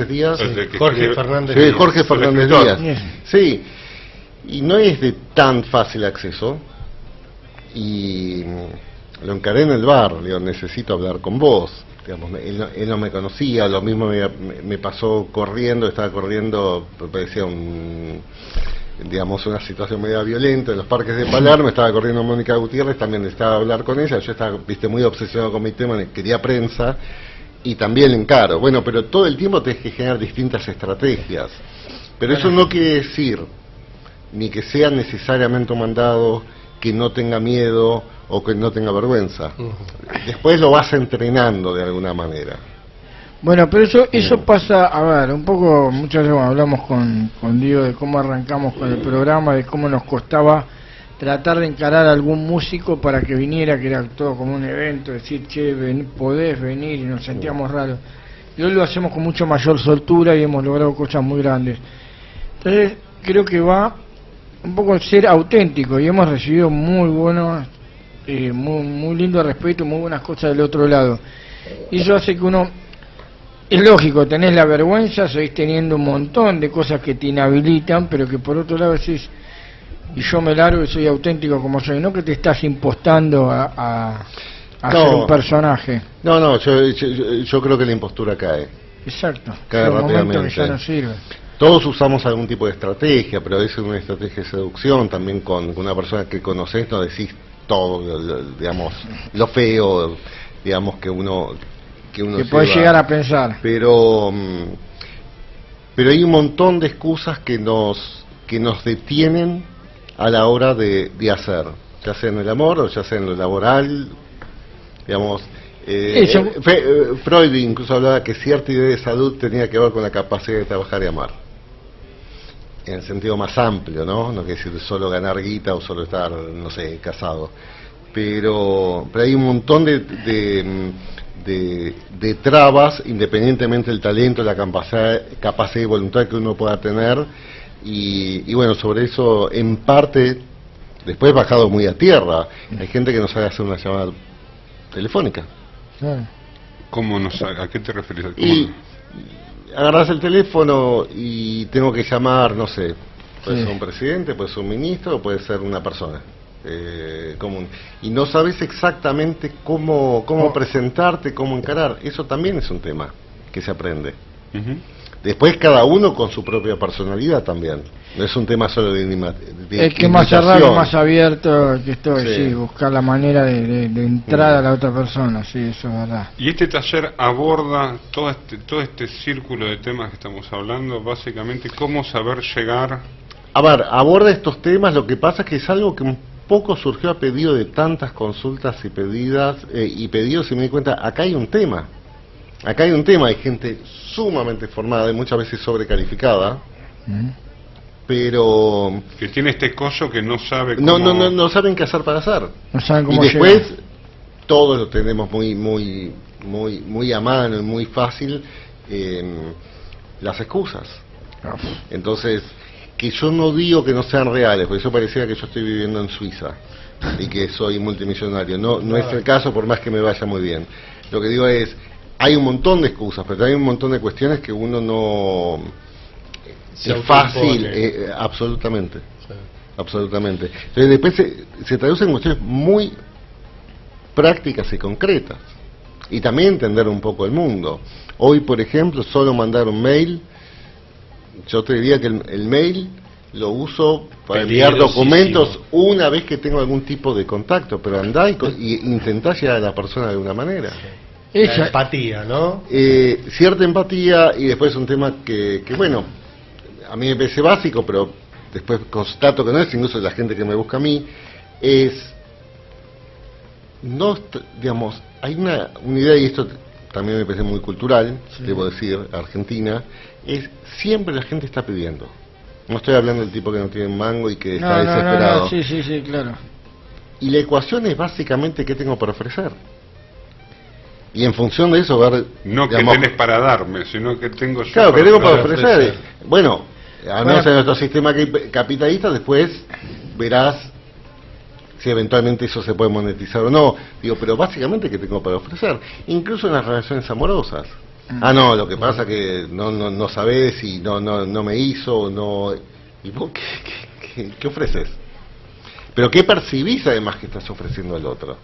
Díaz. El de que Jorge escribe- Fernández Sí, Díaz. Jorge el Fernández escritor. Díaz. Sí, y no es de tan fácil acceso. Y lo encaré en el bar, le digo, necesito hablar con vos. Digamos, él no me conocía, lo mismo me pasó corriendo, estaba corriendo, parecía digamos, una situación media violenta en los parques de Palermo, estaba corriendo Mónica Gutiérrez, también necesitaba hablar con ella, yo estaba, muy obsesionado con mi tema, quería prensa, y también le encaro. Bueno, pero todo el tiempo tenés que generar distintas estrategias. Pero eso no quiere decir ni que sea necesariamente un mandado, que no tenga miedo o que no tenga vergüenza. Después lo vas entrenando de alguna manera. Bueno, pero eso pasa, a ver, un poco, muchas veces hablamos con Diego de cómo arrancamos con el programa, de cómo nos costaba tratar de encarar a algún músico para que viniera, que era todo como un evento, decir, che, podés venir, y nos sentíamos raros. Y hoy lo hacemos con mucho mayor soltura y hemos logrado cosas muy grandes. Entonces, creo que va un poco el ser auténtico, y hemos recibido muy buenos, muy lindo respeto, muy buenas cosas del otro lado. Y eso hace que uno... Es lógico, tenés la vergüenza, seguís teniendo un montón de cosas que te inhabilitan, pero que por otro lado decís, y yo me largo y soy auténtico como soy, no que te estás impostando a No. ser un personaje. No, yo creo que la impostura cae. Exacto, Cae es un momento que rápidamente. ya no sirve. Todos usamos algún tipo de estrategia, pero a veces una estrategia de seducción, también con una persona que conoces no decís todo, digamos, lo feo, digamos, que uno Que se podés va. llegar a pensar. Pero hay un montón de excusas que nos detienen a la hora de hacer, ya sea en el amor o ya sea en lo laboral, digamos. Freud incluso hablaba que cierta idea de salud tenía que ver con la capacidad de trabajar y amar, en el sentido más amplio, ¿no? No quiere decir solo ganar guita o solo estar, no sé, casado, pero hay un montón de trabas, independientemente del talento, la capacidad y voluntad que uno pueda tener, y bueno, sobre eso en parte después bajado muy a tierra. Hay gente que no sabe hacer una llamada telefónica. ¿Cómo no sabe? ¿A qué te refieres? ¿Cómo Y agarras el teléfono y tengo que llamar, no sé, puede ser un presidente, puede ser un ministro o puede ser una persona común, y no sabes exactamente cómo presentarte, cómo encarar. Eso también es un tema que se aprende. Ujú. Después cada uno con su propia personalidad también. No es un tema solo de El que más cerrado, imitación. más abierto que estoy, Sí. sí, buscar la manera de entrar a la otra persona, sí, eso es verdad. Y este taller aborda todo este círculo de temas que estamos hablando, básicamente cómo saber llegar. A ver, aborda estos temas. Lo que pasa es que es algo que un poco surgió a pedido de tantas consultas y pedidos, y me di cuenta, acá hay un tema. Acá hay un tema, hay gente sumamente formada y muchas veces sobrecalificada, pero Que tiene este collo que no sabe cómo... no saben qué hacer para hacer. No saben Y cómo después llegar. todos lo tenemos muy a mano y muy fácil, las excusas. Entonces, que yo no digo que no sean reales, porque eso pareciera que yo estoy viviendo en Suiza y que soy multimillonario. No es el caso, por más que me vaya muy bien. Lo que digo es, hay un montón de excusas, pero hay un montón de cuestiones que uno no... Se es fácil, autoimpone. absolutamente. Absolutamente. Entonces después se traduce en cuestiones muy prácticas y concretas. Y también entender un poco el mundo. Hoy, por ejemplo, solo mandar un mail, yo te diría que el mail lo uso para enviar documentos una vez que tengo algún tipo de contacto, pero andá y intentá llegar a la persona de alguna manera. La Esa, empatía, ¿no? Cierta empatía, y después un tema que bueno, a mí me parece básico, pero después constato que no es, incluso la gente que me busca a mí, es, no, digamos, hay una idea, y esto también me parece muy cultural, debo decir, argentina, es siempre la gente está pidiendo. No estoy hablando del tipo que no tiene un mango y que está desesperado. sí, claro. Y la ecuación es básicamente qué tengo para ofrecer. Y en función de eso ver... No que digamos, tenés para darme, sino que tengo yo claro, que tengo para ofrecer. ofrecer. Bueno, al menos en nuestro sistema capitalista, después verás si eventualmente eso se puede monetizar o no. Digo, pero básicamente qué tengo para ofrecer. Incluso en las relaciones amorosas. Ah, no, lo que pasa que no sabés y no me hizo, no... ¿Y vos qué ofreces? Pero ¿qué percibís además que estás ofreciendo al otro?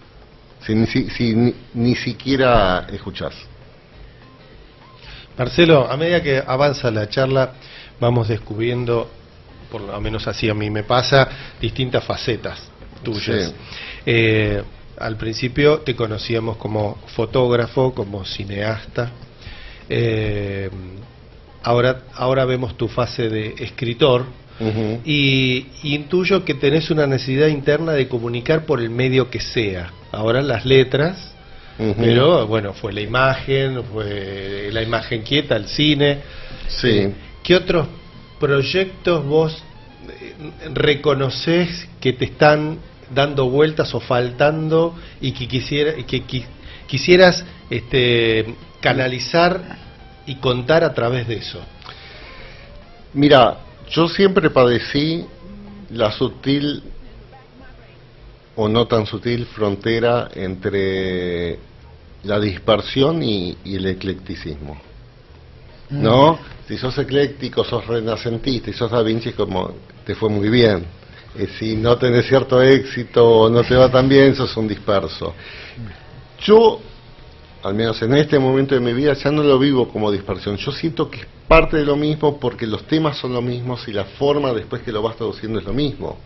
Si ni siquiera escuchás. Marcelo, a medida que avanza la charla, vamos descubriendo, por lo menos así a mí me pasa, distintas facetas tuyas. Sí. Al principio te conocíamos como fotógrafo, como cineasta. Ahora vemos tu fase de escritor. Uh-huh. Y intuyo que tenés una necesidad interna de comunicar por el medio que sea. Ahora las letras, Uh-huh. pero bueno, fue la imagen quieta, el cine. Sí. ¿Qué otros proyectos vos reconocés que te están dando vueltas o faltando y que quisieras canalizar y contar a través de eso? Mira, yo siempre padecí la sutil o no tan sutil frontera entre la dispersión y el eclecticismo. ¿No? Si sos ecléctico, sos renacentista y sos Da Vinci, como te fue muy bien. Si no tenés cierto éxito o no te va tan bien, sos un disperso. Yo, al menos en este momento de mi vida, ya no lo vivo como dispersión. Yo siento que es parte de lo mismo porque los temas son los mismos y la forma después que lo vas traduciendo es lo mismo.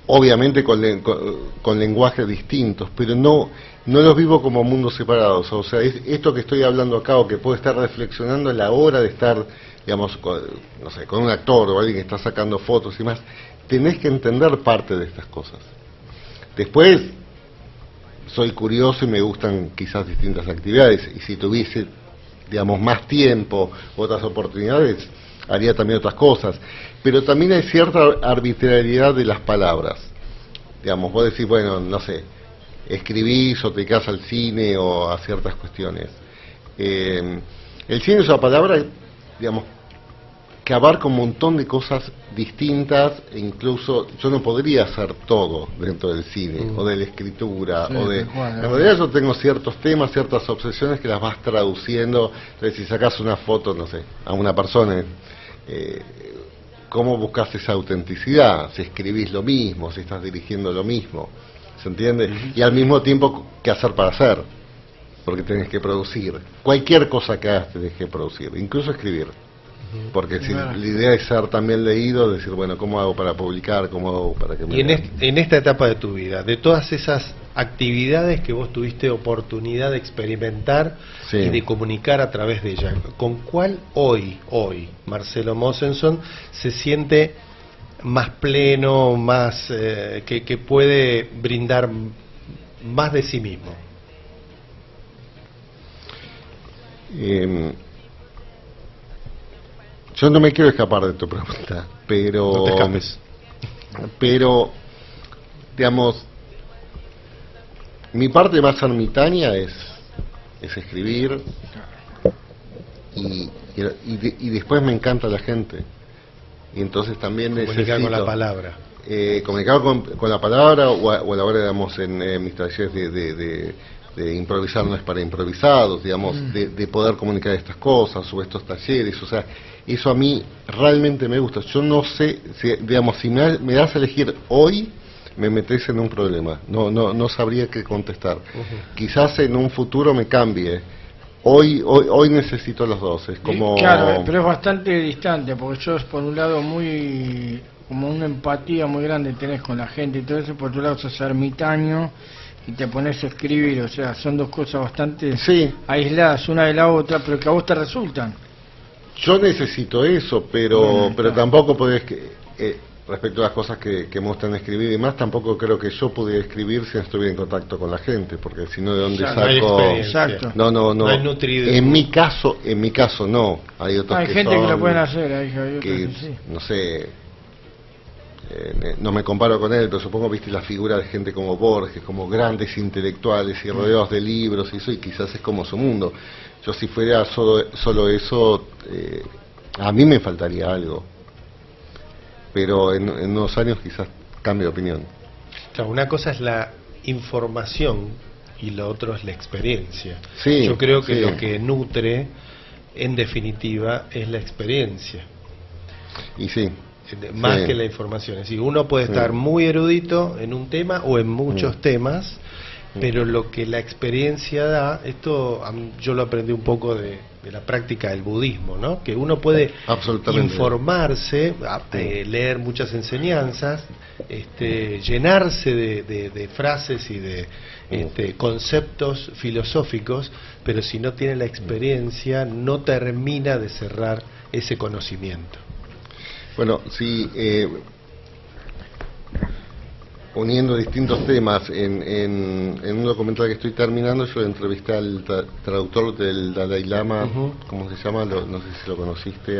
Obviamente con lenguajes distintos, pero no los vivo como mundos separados. O sea, esto que estoy hablando acá o que puedo estar reflexionando a la hora de estar, digamos, con un actor o alguien que está sacando fotos y más, tenés que entender parte de estas cosas. Después, soy curioso y me gustan quizás distintas actividades, y si tuviese, digamos, más tiempo, otras oportunidades, haría también otras cosas. Pero también hay cierta arbitrariedad de las palabras. Digamos, vos decís, bueno, no sé, escribís o te dedicás al cine o a ciertas cuestiones. El cine es una palabra, digamos, que abarca un montón de cosas distintas, e incluso yo no podría hacer todo dentro del cine, o de la escritura, o de... En realidad yo tengo ciertos temas, ciertas obsesiones que las vas traduciendo. Entonces, si sacas una foto, no sé, a una persona, ¿cómo buscas esa autenticidad? Si escribís lo mismo, si estás dirigiendo lo mismo, ¿se entiende? Y al mismo tiempo, ¿qué hacer para hacer? Porque tenés que producir. Cualquier cosa que hagas tenés que producir, incluso escribir. Porque si la idea es ser también leído, decir, bueno, ¿cómo hago para publicar? ¿Cómo hago para que me... Y en esta etapa de tu vida, de todas esas actividades que vos tuviste oportunidad de experimentar y de comunicar a través de ella, ¿con cuál hoy Marcelo Mosenson se siente más pleno, más que puede brindar más de sí mismo? Yo no me quiero escapar de tu pregunta, pero... No te escapes. Pero, digamos, mi parte más ermitaña es escribir, y después me encanta la gente. Y entonces también comunicar con la palabra. Comunicar con la palabra, o a la hora, digamos, en mis talleres de improvisar no es para improvisados, digamos, de poder comunicar estas cosas o estos talleres. O sea, eso a mí realmente me gusta. Yo no sé, digamos, si me das a elegir hoy, me metes en un problema. No sabría qué contestar. Quizás en un futuro me cambie. Hoy necesito los dos. Es como... Claro, pero es bastante distante, porque yo, por un lado, como una empatía muy grande tenés con la gente y todo eso, por otro lado sos ermitaño y te pones a escribir. O sea, son dos cosas bastante aisladas una de la otra, pero que a vos te resultan. Yo necesito eso, pero tampoco podés... respecto a las cosas que me gustan escribir y demás, tampoco creo que yo pudiera escribir si no estuviera en contacto con la gente, porque si no, ¿de dónde saco? Exacto. No. hay nutrido. En mi caso no. Hay otros hay que gente son, que lo pueden hacer, hay otros que sí. No sé, no me comparo con él, pero supongo, viste, la figura de gente como Borges, como grandes intelectuales y rodeados de libros y eso, y quizás es como su mundo. Yo, si fuera solo eso, a mí me faltaría algo. Pero en unos años quizás cambie de opinión. Claro, una cosa es la información y lo otro es la experiencia. Sí, yo creo que lo que nutre, en definitiva, es la experiencia. Y sí. Más que la información. Es decir, uno puede estar muy erudito en un tema o en muchos temas, pero lo que la experiencia da, esto yo lo aprendí un poco de la práctica del budismo, ¿no? Que uno puede informarse, leer muchas enseñanzas, llenarse de frases y de conceptos filosóficos, pero si no tiene la experiencia no termina de cerrar ese conocimiento. Bueno, sí, uniendo distintos temas, en un documental que estoy terminando, yo entrevisté al traductor del Dalai Lama, ¿cómo se llama? No sé si lo conociste,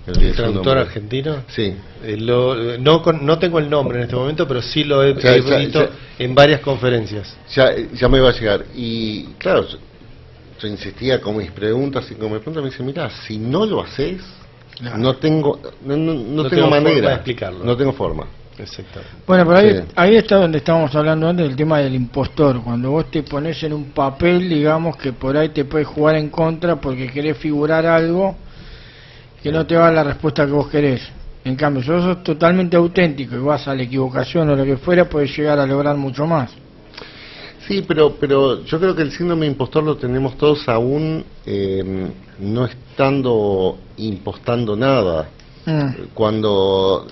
¿El traductor argentino? Sí. No tengo el nombre en este momento, pero sí lo he visto en varias conferencias. Ya me va a llegar. Y claro, yo insistía con mis preguntas, y con mis preguntas me dice, mira, si no lo haces, no tengo manera forma de explicarlo. No tengo forma. Exactamente. Bueno, pero ahí, Sí. ahí está donde estábamos hablando antes del tema del impostor. Cuando vos te pones en un papel, digamos, que por ahí te puede jugar en contra porque querés figurar algo que no te va a dar la respuesta que vos querés. En cambio, si vos sos totalmente auténtico y vas a la equivocación o lo que fuera, puedes llegar a lograr mucho más. Sí, pero yo creo que el síndrome de impostor lo tenemos todos aún no estando impostando nada. Cuando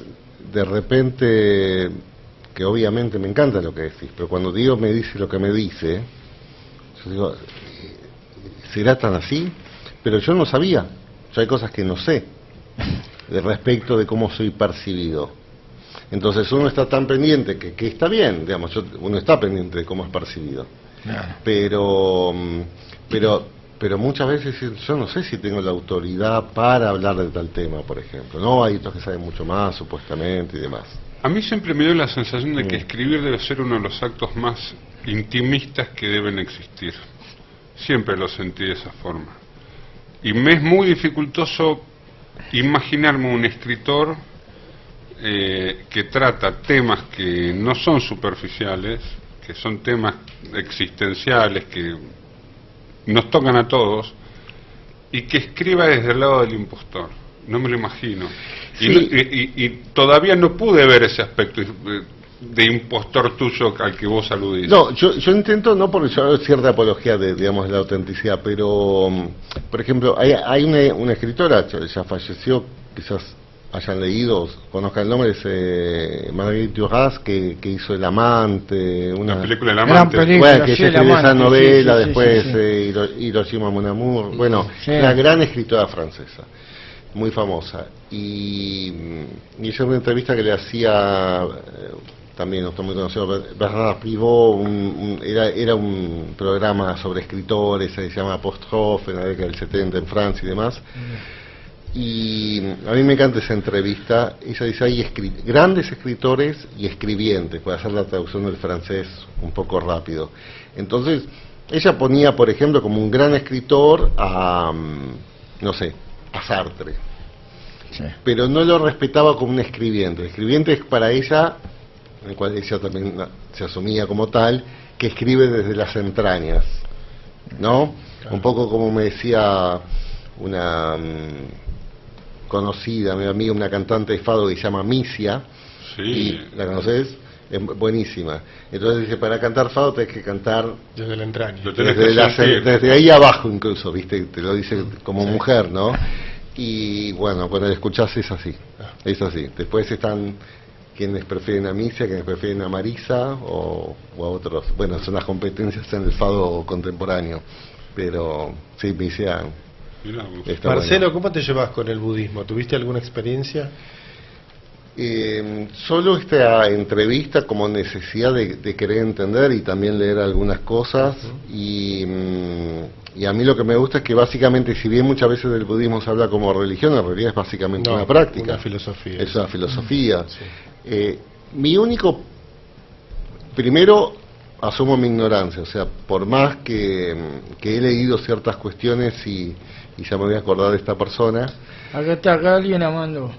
de repente, que obviamente me encanta lo que decís, pero cuando Dios me dice lo que me dice, yo digo, ¿será tan así? Pero yo no sabía, yo hay cosas que no sé de respecto de cómo soy percibido. Entonces uno está tan pendiente que está bien, digamos, uno está pendiente de cómo es percibido. Claro. Pero muchas veces yo no sé si tengo la autoridad para hablar de tal tema, por ejemplo. No, hay otros que saben mucho más, supuestamente, y demás. A mí siempre me dio la sensación de que escribir debe ser uno de los actos más intimistas que deben existir. Siempre lo sentí de esa forma. Y me es muy dificultoso imaginarme un escritor que trata temas que no son superficiales, que son temas existenciales, que nos tocan a todos, y que escriba desde el lado del impostor. No me lo imagino. Sí. Y todavía no pude ver ese aspecto de impostor tuyo al que vos aludís. No, yo intento, no porque yo hago cierta apología de, digamos, de la autenticidad, pero, por ejemplo, hay una escritora, ya falleció, quizás hayan leído, conozcan el nombre, es Marguerite Duras, que hizo El Amante, La película El Gran Amante. película. Bueno, que Sí, ella El escribió esa Amante, novela, sí, sí, después sí, sí. Hiroshima Mon Amour, bueno, Sí. una gran escritora francesa, muy famosa, y hice una entrevista que le hacía, también no está muy conocido, Bernard Pivot, era un programa sobre escritores, se llama Apostrophe, en la década del 70 en Francia y demás. Y a mí me encanta esa entrevista. Ella dice, hay grandes escritores y escribientes, puede hacer la traducción del francés un poco rápido. Entonces, ella ponía, por ejemplo, como un gran escritor a, no sé, a Sartre. Sí. Pero no lo respetaba como un escribiente. El escribiente es para ella, en el cual ella también se asumía como tal, que escribe desde las entrañas, ¿no? Claro. Un poco como me decía una conocida, mi amiga, una cantante de fado que se llama Misia, Sí. y ¿la conoces? Es buenísima. Entonces dice, para cantar fado tenés que cantar Desde la entraña. Lo tenés que sentir. desde ahí abajo incluso, ¿viste? Te lo dice como mujer, ¿no? Y bueno, cuando la escuchás es así, es así. Después están quienes prefieren a Misia, quienes prefieren a Marisa o a otros. Bueno, son las competencias en el fado contemporáneo, pero sí, Misia Mirá vos. está Marcelo, bueno. ¿cómo te llevas con el budismo? ¿Tuviste alguna experiencia? Solo esta entrevista como necesidad de querer entender y también leer algunas cosas, y a mí lo que me gusta es que básicamente, si bien muchas veces del budismo se habla como religión, en realidad es básicamente No, una práctica, una filosofía. es una filosofía. Sí. Mi único, primero asumo mi ignorancia, o sea, por más que he leído ciertas cuestiones y ya me voy a acordar de esta persona. Acá está, acá alguien amando.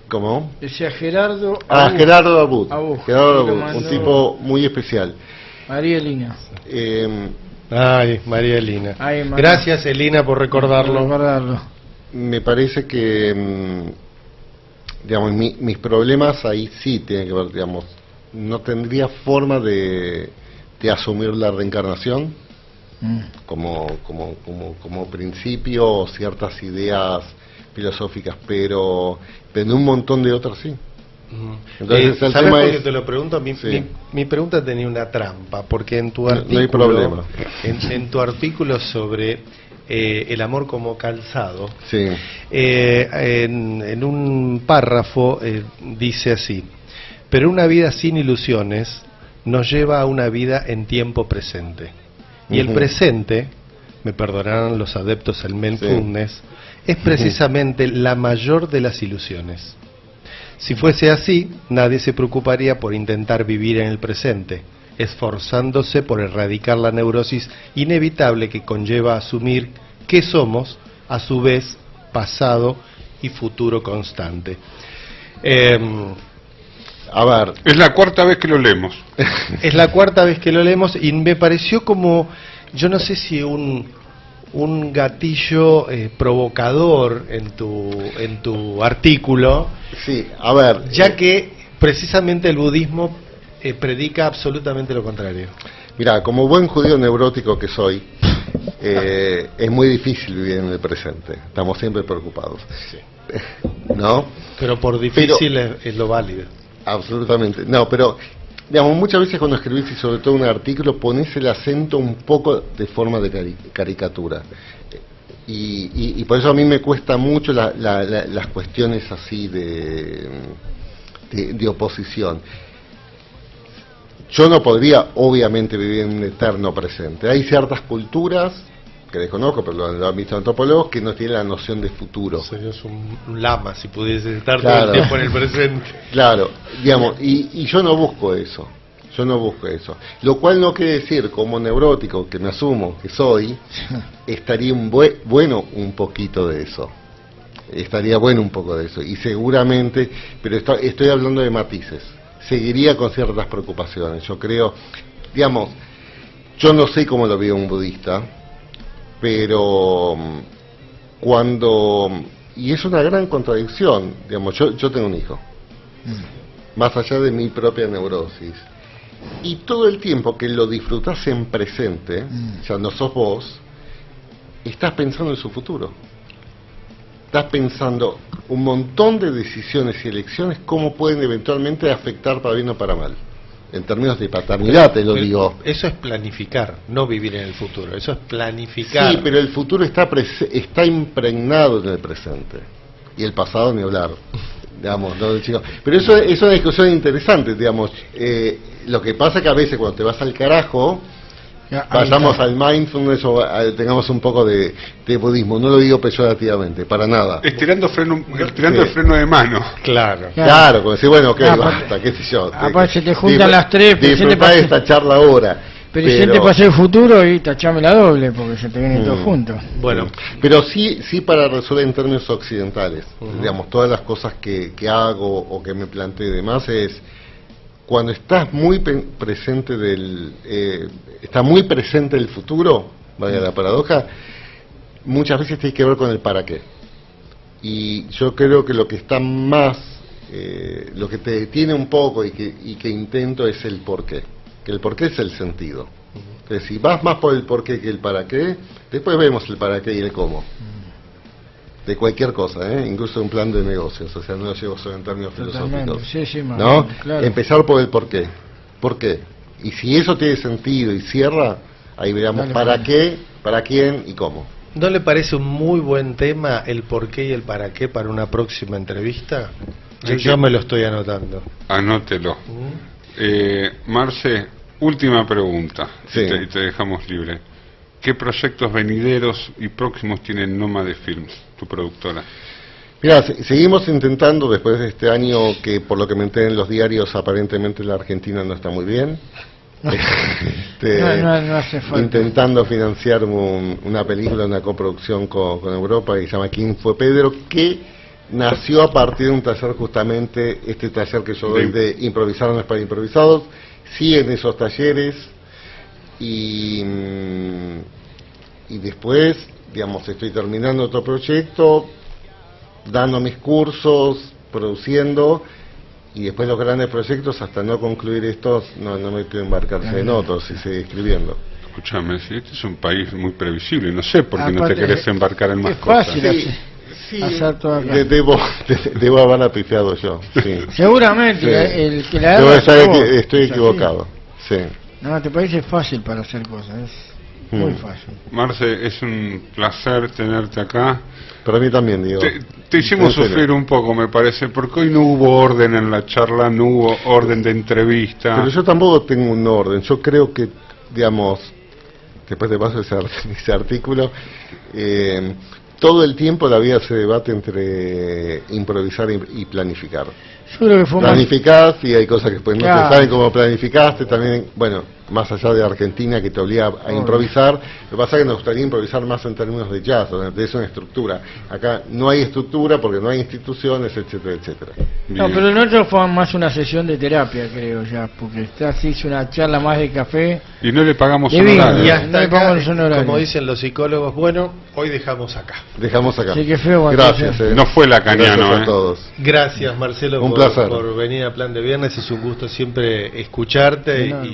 ¿Cómo? Decía Gerardo. Gerardo Abud. Abud. Gerardo Sí, lo Abud, mandó. un tipo muy especial. María Elina. Ay, María Elina. Ay, María. Gracias, Elina, por recordarlo. Recordarlo. Me parece que, digamos, mis problemas ahí sí tienen que ver, digamos, no tendría forma de asumir la reencarnación como principio o ciertas ideas filosóficas, pero en un montón de otras sí. Entonces, el ¿Sabes tema por qué es- te lo pregunto? Sí. Mi pregunta tenía una trampa, porque en tu No artículo, hay problema. en tu artículo sobre el amor como calzado, Sí. en un párrafo dice así: pero una vida sin ilusiones nos lleva a una vida en tiempo presente. Y el Ujú. presente, me perdonarán los adeptos al mindfulness, Sí. es precisamente la mayor de las ilusiones. Si fuese así, nadie se preocuparía por intentar vivir en el presente, esforzándose por erradicar la neurosis inevitable que conlleva asumir que somos, a su vez, pasado y futuro constante. A ver. Es la cuarta vez que lo leemos. Es la cuarta vez que lo leemos y me pareció como, yo no sé si un gatillo provocador en tu artículo. Sí, a ver. Ya que precisamente el budismo predica absolutamente lo contrario. Mira, como buen judío neurótico que soy, es muy difícil vivir en el presente. Estamos siempre preocupados. Sí. ¿No? Pero por difícil es lo válido. Absolutamente. No, pero digamos, muchas veces cuando escribís y sobre todo un artículo pones el acento un poco de forma de caricatura. Y por eso a mí me cuesta mucho las cuestiones así de oposición. Yo no podría, obviamente, vivir en un eterno presente. Hay ciertas culturas que desconozco, pero lo han visto antropólogos, que no tienen la noción de futuro. Serías un lama si pudieses estar claro, todo el tiempo en el presente. Claro, digamos, y yo no busco eso. Yo no busco eso. Lo cual no quiere decir, como neurótico, que me asumo que soy, estaría bueno un poquito de eso. Estaría bueno un poco de eso. Y seguramente, pero estoy hablando de matices. Seguiría con ciertas preocupaciones. Yo creo, digamos, yo no sé cómo lo veo un budista, pero y es una gran contradicción, digamos, yo tengo un hijo, más allá de mi propia neurosis, y todo el tiempo que lo disfrutás en presente, o sea, no sos vos, estás pensando en su futuro. Estás pensando un montón de decisiones y elecciones, cómo pueden eventualmente afectar para bien o para mal. En términos de paternidad, te lo digo. Eso es planificar, no vivir en el futuro. Eso es planificar. Sí, pero el futuro está impregnado en el presente. Y el pasado ni hablar. Digamos, ¿no, chicos? Pero eso es una discusión interesante, digamos. Lo que pasa que a veces cuando te vas al carajo, vayamos al mindfulness o tengamos un poco de budismo. No lo digo peyorativamente, para nada. Estirando el freno de mano. Claro. Claro, como decir, bueno, ok, basta, qué sé yo. Aparte se te juntan las tres. Disfrutá de esta charla ahora. Pero si te pasa el futuro y tachame la doble, porque se te viene todo junto. Bueno, pero sí para resolver en términos occidentales, digamos, todas las cosas que hago o que me planteo y demás es, cuando estás muy presente está muy presente el futuro, vaya la paradoja, muchas veces tiene que ver con el para qué. Y yo creo que lo que está más, lo que te detiene un poco y que intento es el por qué. Que el por qué es el sentido. Entonces, si vas más por el por qué que el para qué, después vemos el para qué y el cómo. De cualquier cosa, incluso un plan de negocios, o sea, no lo llevo solo en términos filosóficos. Sí, ¿no? Claro. Empezar por el por qué. ¿Por qué? Y si eso tiene sentido y cierra, ahí veamos para qué, para quién y cómo. ¿No le parece un muy buen tema el por qué y el para qué para una próxima entrevista? Yo me lo estoy anotando. Anótelo. Marce, última pregunta, sí. y te dejamos libre. ¿Qué proyectos venideros y próximos tiene Nómade Films, tu productora? Mira, seguimos intentando, después de este año que por lo que me enteré en los diarios, aparentemente la Argentina no está muy bien. No hace falta. Intentando financiar una película, una coproducción con Europa que se llama ¿Quién fue Pedro?, que nació a partir de un taller, justamente este taller que yo doy de improvisados para improvisados. Siguen esos talleres y después, digamos, estoy terminando otro proyecto, dando mis cursos, produciendo, y después los grandes proyectos, hasta no concluir estos, no me quiero embarcarse en otros y seguir escribiendo. Escúchame, si este es un país muy previsible, no sé por qué no te querés embarcar en más cosas. Sí, debo haberla pifiado yo. Sí. Seguramente, sí. el que la debo saber vos, que estoy equivocado. Sí. No, este país es fácil para hacer cosas, es muy fácil. Marce, es un placer tenerte acá. Para mí también, digo. Te hicimos sufrir un poco, me parece, porque hoy no hubo orden en la charla, no hubo orden de entrevista. Pero yo tampoco tengo un orden. Yo creo que, digamos, después de paso ese artículo, todo el tiempo la vida se debate entre improvisar y planificar. Yo creo que fue planificás y hay cosas que después no se saben cómo planificaste también. Bueno, más allá de Argentina, que te obliga a improvisar. Lo que pasa es que nos gustaría improvisar más en términos de jazz, donde es una estructura. Acá no hay estructura porque no hay instituciones, etcétera, etcétera. No, Bien. pero el otro fue más una sesión de terapia, creo ya, porque está así, es una charla más de café. Y no le pagamos Divino. honorarios. Y No hasta le pongo acá, los honorarios. como dicen los psicólogos, bueno, hoy dejamos acá. Dejamos acá. Sí, qué feo, Gracias. Patricia. No fue lacaniano, Gracias a ¿eh? todos. Gracias, Marcelo, Un placer. por venir a Plan de Viernes. Es un gusto siempre escucharte De nada. y